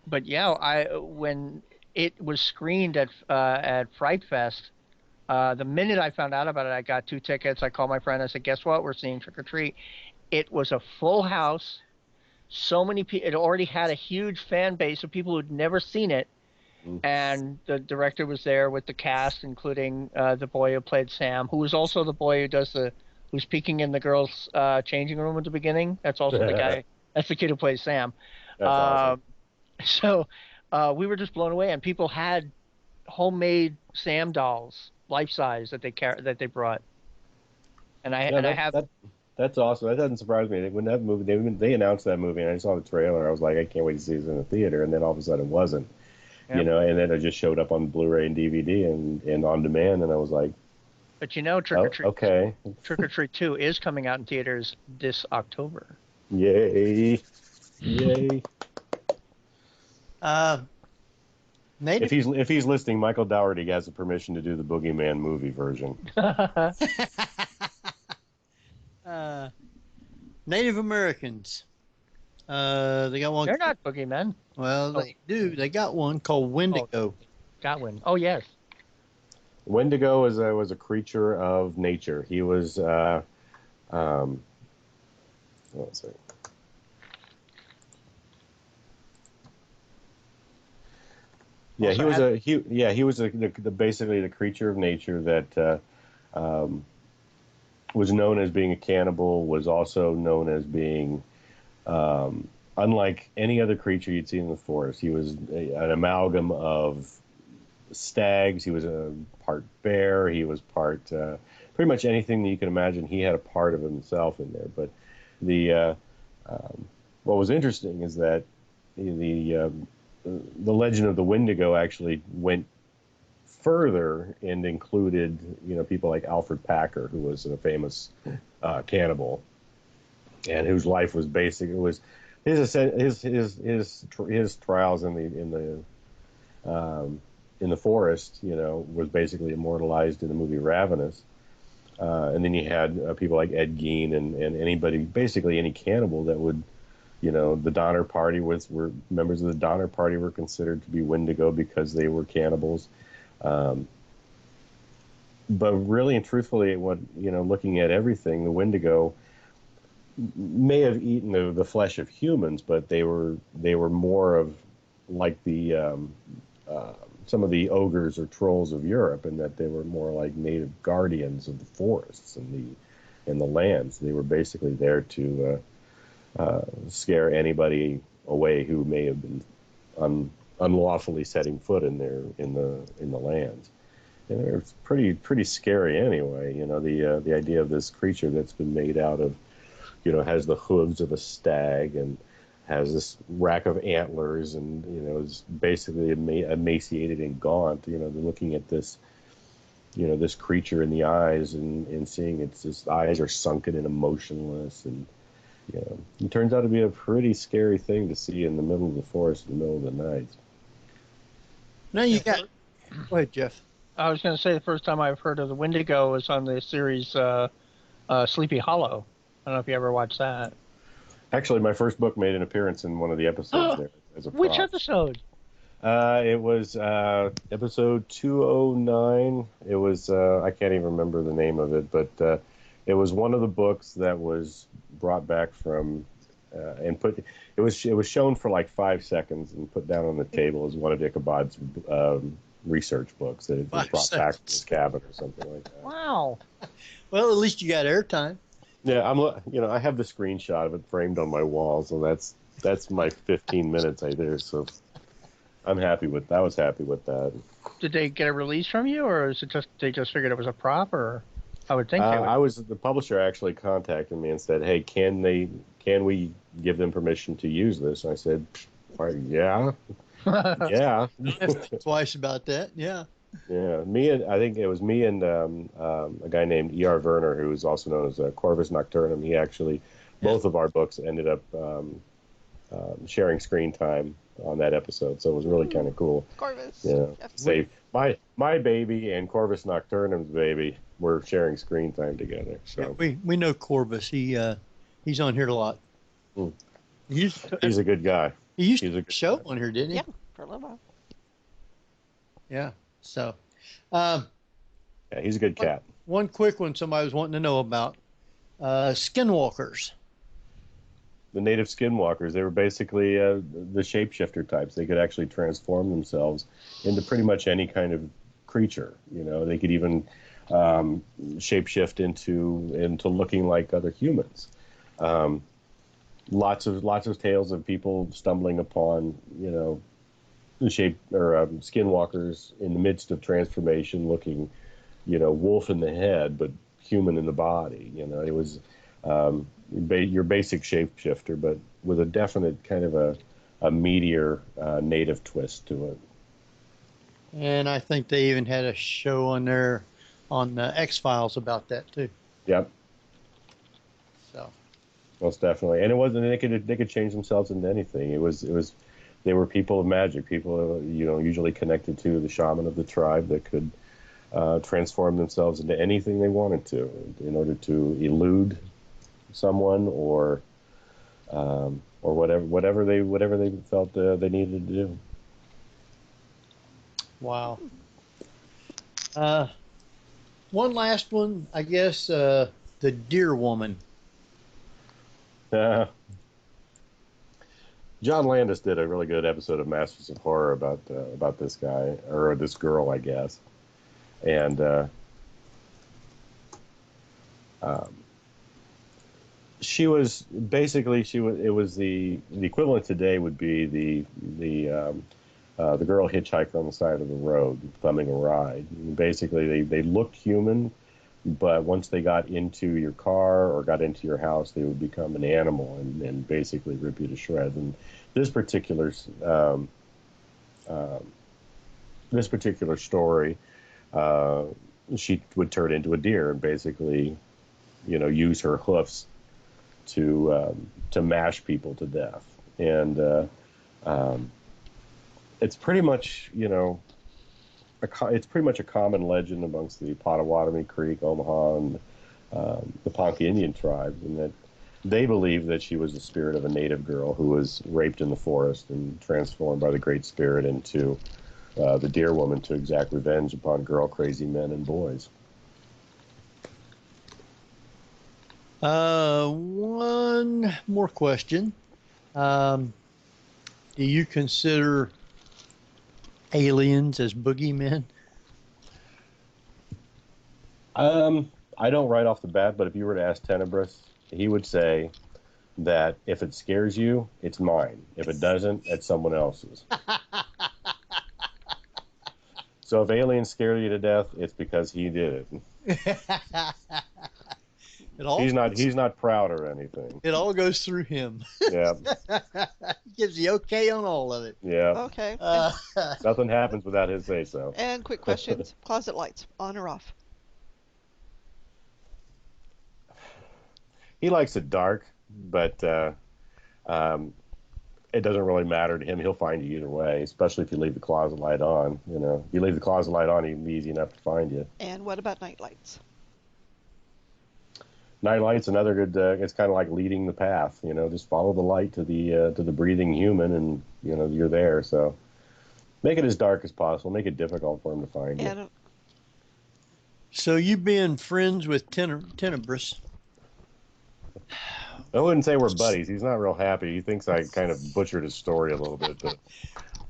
but yeah, when it was screened at Fright Fest, The minute I found out about it, I got 2 tickets. I called my friend. I said, guess what? We're seeing Trick or Treat. It was a full house. So many people. It already had a huge fan base of people who'd never seen it. And the director was there with the cast, including the boy who played Sam, who was also the boy who's peeking in the girls' changing room at the beginning. That's also the guy. That's the kid who plays Sam. That's awesome. So we were just blown away, and people had homemade Sam dolls, life size, that they brought. And I have. That's awesome. That doesn't surprise me. When that movie, they announced that movie, and I saw the trailer. I was like, I can't wait to see this in the theater. And then all of a sudden, it wasn't. Yep. You know, and then it just showed up on Blu-ray and DVD and on demand, and I was like, but Trick or Treat, okay. Trick or Treat 2 is coming out in theaters this October. Yay! Yay! If he's listening, Michael Dougherty has the permission to do the Boogeyman movie version. Native Americans. They got one. They're not boogeymen. Well, they do. They got one called Wendigo. Got one. Oh, yes. Wendigo was a creature of nature. He was let's see. Yeah, he was basically the creature of nature that was known as being a cannibal. Was also known as being unlike any other creature you'd see in the forest. He was an amalgam of stags. He was a part bear. He was part pretty much anything that you can imagine. He had a part of himself in there. But what was interesting is that the legend of the Wendigo actually went further and included people like Alfred Packer, who was a famous cannibal, and whose life was his trials in the forest, was basically immortalized in the movie Ravenous. And then you had people like Ed Gein and anybody, basically any cannibal that would, the Donner Party were members of the Donner Party were considered to be Wendigo because they were cannibals. But really and truthfully, looking at everything, the Wendigo may have eaten the flesh of humans, but they were more of like the some of the ogres or trolls of Europe, in that they were more like native guardians of the forests and the lands. They were basically there to scare anybody away who may have been unlawfully setting foot in the lands. And they're pretty scary anyway. The idea of this creature that's been made out of, has the hooves of a stag and has this rack of antlers and, is basically emaciated and gaunt. They're looking at this, this creature in the eyes and seeing its eyes are sunken and emotionless. And, it turns out to be a pretty scary thing to see in the middle of the forest in the middle of the night. Now you got... Go ahead, Jeff. I was going to say the first time I've heard of the Wendigo was on the series Sleepy Hollow. I don't know if you ever watched that. Actually, my first book made an appearance in one of the episodes there as a prop. Which episode? It was episode 209. It was I can't even remember the name of it, but it was one of the books that was brought back from and put. It was shown for like 5 seconds and put down on the table as one of Ichabod's research books that had been brought back from his cabin or something like that. Wow. Well, at least you got airtime. Yeah, I have the screenshot of it framed on my wall, so that's my 15 minutes I did. So I'm happy with that. I was happy with that. Did they get a release from you, or is it just they just figured it was a prop? Or I would think they would. The publisher actually contacted me and said, "Hey, can we give them permission to use this?" And I said, "Yeah, yeah." Twice about that, yeah. Yeah, I think it was me and a guy named E.R. Werner, who is also known as Corvus Nocturnum. He actually, both of our books ended up sharing screen time on that episode, so it was really kind of cool. Corvus. Say my baby and Corvus Nocturnum's baby were sharing screen time together. So yeah, we know Corvus. He's on here a lot. He's a good guy. He used to show on here, didn't he? Yeah, for a little while. Yeah. So, and Yeah, he's a good cat. One quick one somebody was wanting to know about. Skinwalkers. The native skinwalkers, they were basically the shapeshifter types. They could actually transform themselves into pretty much any kind of creature. They could even shapeshift into looking like other humans. Lots of tales of people stumbling upon the shape or skinwalkers in the midst of transformation, looking wolf in the head but human in the body. It was your basic shapeshifter, but with a definite kind of a meteor native twist to it. And I think they even had a show on there on the X-Files about that too. Yep. So. Most definitely, and it wasn't. They could change themselves into anything. It was. They were people of magic. People, usually connected to the shaman of the tribe that could transform themselves into anything they wanted to in order to elude someone or whatever they felt they needed to do. Wow. One last one, I guess. The Deer Woman. John Landis did a really good episode of Masters of Horror about this guy or this girl, I guess, and she was basically it was the equivalent today would be the girl hitchhiker on the side of the road thumbing a ride. And basically, they looked human, but once they got into your car or got into your house, they would become an animal and basically rip you to shreds. And this particular story, she would turn into a deer and basically, use her hoofs to mash people to death. And it's pretty much, it's pretty much a common legend amongst the Potawatomi Creek, Omaha, and the Ponca Indian tribes, and that they believe that she was the spirit of a native girl who was raped in the forest and transformed by the Great Spirit into the Deer Woman to exact revenge upon girl-crazy men and boys. One more question. Do you consider aliens as boogeymen? I don't right off the bat, but if you were to ask Tenebris, he would say that if it scares you, it's mine. If it doesn't, it's someone else's. So if aliens scare you to death, it's because he did it. He's not proud or anything. It all goes through him. Yeah. He gives the okay on all of it. Yeah. Okay. Nothing happens without his say so. And quick questions. Closet lights, on or off? He likes it dark, but it doesn't really matter to him. He'll find you either way, especially if you leave the closet light on. If you leave the closet light on, it'll be easy enough to find you. And what about night lights? Night light's another good. It's kind of like leading the path. Just follow the light to the breathing human, and you're there. So make it as dark as possible. Make it difficult for him to find you. So you being friends with Tenebris? I wouldn't say we're buddies. He's not real happy. He thinks I kind of butchered his story a little bit, but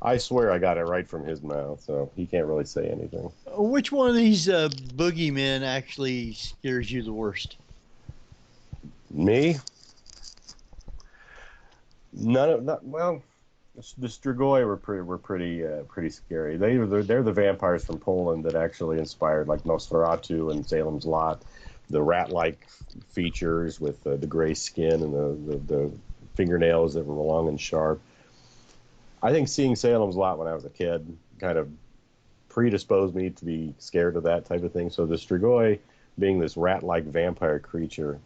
I swear I got it right from his mouth, so he can't really say anything. Which one of these boogeymen actually scares you the worst? Me? Well, the Strigoi were pretty scary. They're the vampires from Poland that actually inspired like Nosferatu and Salem's Lot. The rat-like features with the gray skin and the fingernails that were long and sharp. I think seeing Salem's Lot when I was a kid kind of predisposed me to be scared of that type of thing. So the Strigoi, being this rat-like vampire creature,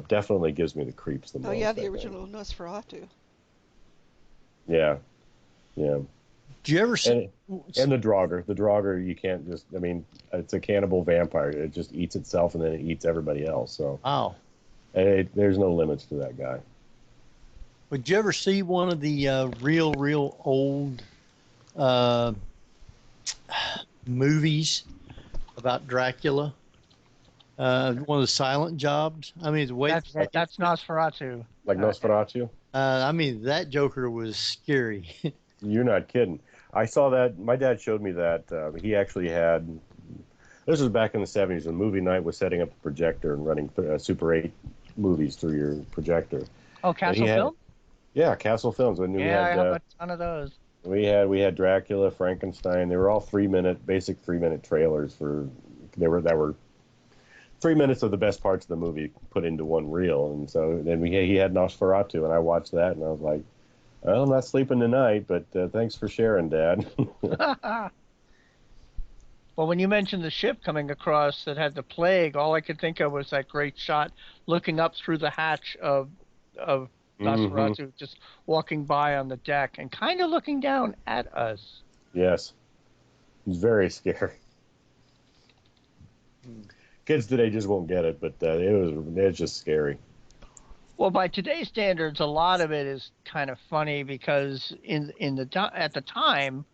definitely gives me the creeps the most. Oh yeah, the original Nosferatu. Yeah. Do you ever see? And the Draugr. The Draugr, you can't just. I mean, it's a cannibal vampire. It just eats itself and then it eats everybody else. So. Wow. There's no limits to that guy. Would you ever see one of the real old movies about Dracula. One of the silent jobs. I mean, the way that's Nosferatu. Like Nosferatu? I mean, that Joker was scary. You're not kidding. I saw that. My dad showed me that. He actually had. This was back in the 70s when movie night was setting up a projector and running Super 8 movies through your projector. Oh, Castle Film? Yeah, Castle Films. I have a ton of those. We had Dracula, Frankenstein. They were all basic 3-minute trailers that were 3 minutes of the best parts of the movie put into one reel. And so then he had Nosferatu, and I watched that, and I was like, well, I'm not sleeping tonight, but thanks for sharing, Dad. Well, when you mentioned the ship coming across that had the plague, all I could think of was that great shot looking up through the hatch of Nosferatu, just walking by on the deck and kind of looking down at us. Yes. It was very scary. Kids today just won't get it, but it's just scary. Well, by today's standards, a lot of it is kind of funny because at the time,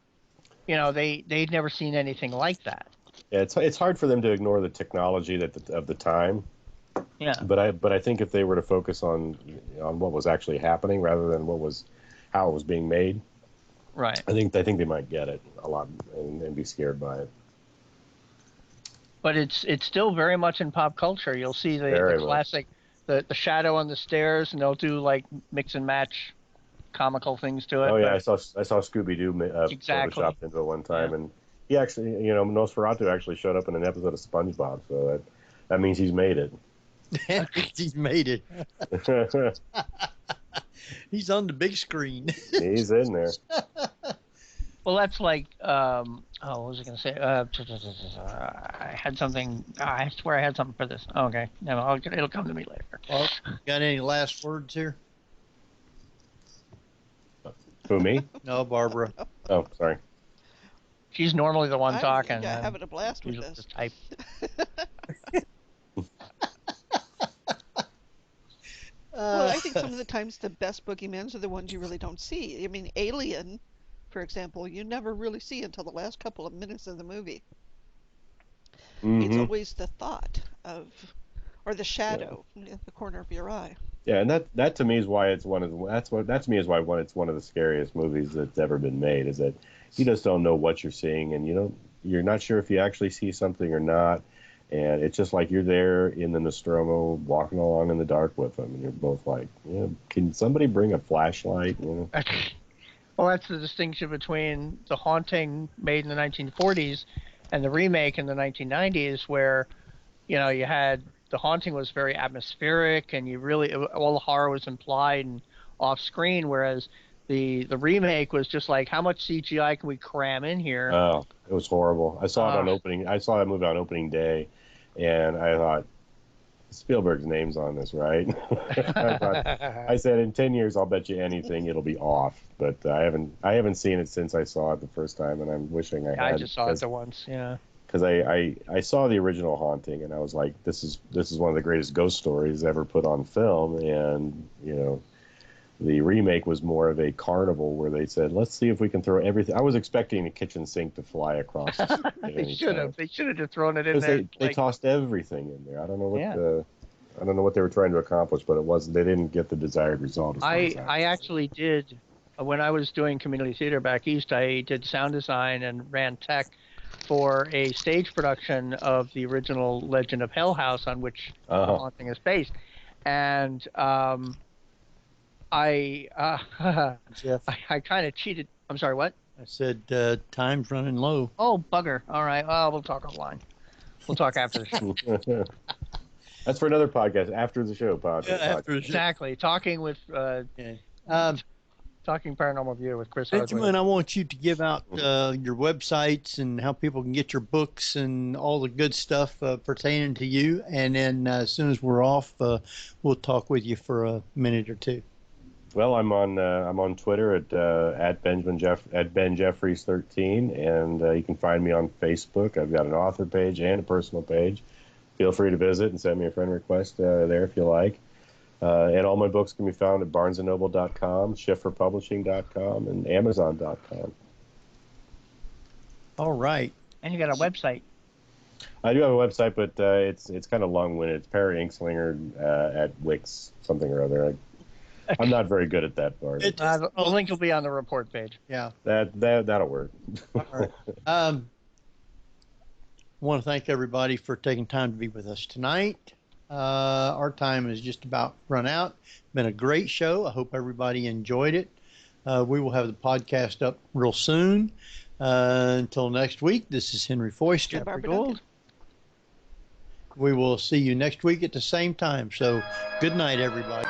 they'd never seen anything like that. Yeah, it's hard for them to ignore the technology of the time. Yeah. But I think if they were to focus on what was actually happening rather than how it was being made, right? I think they might get it a lot and be scared by it. But it's still very much in pop culture. You'll see the classic, the shadow on the stairs, and they'll do like mix and match comical things to it. Oh yeah, I saw Scooby-Doo photoshopped into it one time, and he actually, Nosferatu actually showed up in an episode of SpongeBob, so that means he's made it. He's made it. He's on the big screen. He's in there. Well, that's like, what was I going to say? I had something. I swear I had something for this. Oh, okay. No, it'll come to me later. Well, got any last words here? Who, me? No, Barbara. Oh, sorry. She's normally the one talking. Yeah, having a blast with this. Type. Well, I think some of the times the best boogeymen are the ones you really don't see. I mean, Alien, for example, you never really see until the last couple of minutes of the movie. Mm-hmm. It's always the thought or the shadow in the corner of your eye. Yeah, and that to me is why it's one of the scariest movies that's ever been made. Is that you just don't know what you're seeing, and you're not sure if you actually see something or not. And it's just like you're there in the Nostromo walking along in the dark with them, and you're both like, can somebody bring a flashlight? Well, that's the distinction between The Haunting made in the 1940s and the remake in the 1990s, where, you had The Haunting was very atmospheric, and all the horror was implied and off screen, whereas the remake was just like, how much CGI can we cram in here? Oh, it was horrible. I saw that movie on opening day, and I thought, Spielberg's name's on this, right? I said, in 10 years, I'll bet you anything it'll be off. But I haven't seen it since I saw it the first time, and I'm wishing I had. I just saw it once, yeah. Because I saw the original Haunting, and I was like, this is one of the greatest ghost stories ever put on film, and the remake was more of a carnival where they said, let's see if we can throw everything. I was expecting a kitchen sink to fly across. They should have just thrown it in there. They tossed everything in there. I don't know what they were trying to accomplish, but they didn't get the desired result. I actually did, when I was doing community theater back east, I did sound design and ran tech for a stage production of the original Legend of Hell House on which Haunting is based. And I kind of cheated. I'm sorry, what? I said time's running low. Oh, bugger. All right. We'll talk offline. We'll talk after the show. That's for another podcast, after the show podcast. Yeah, after the show. Exactly. Talking with Talking Paranormal View with Chris Benjamin, Hardwick. I want you to give out your websites and how people can get your books and all the good stuff pertaining to you. And then as soon as we're off, we'll talk with you for a minute or two. Well, I'm on Twitter at Ben Jeffries 13, and you can find me on Facebook. I've got an author page and a personal page. Feel free to visit and send me a friend request there if you like. And all my books can be found at barnesandnoble.com, schifferpublishing.com, and amazon.com. All right. And you got a website. I do have a website, but it's kind of long-winded. It's Perry Inkslinger at Wix something or other. I'm not very good at that part. The link will be on the report page. Yeah. That'll work. All right. I want to thank everybody for taking time to be with us tonight. Our time is just about run out. Been a great show. I hope everybody enjoyed it. We will have the podcast up real soon. Until next week, this is Henry Foyster. Gold. We will see you next week at the same time. So good night, everybody.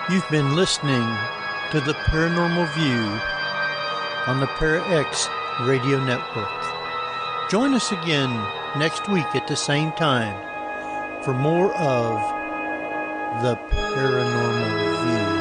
You've been listening to the Paranormal View on the ParaX Radio Network. Join us again next week at the same time for more of the Paranormal View.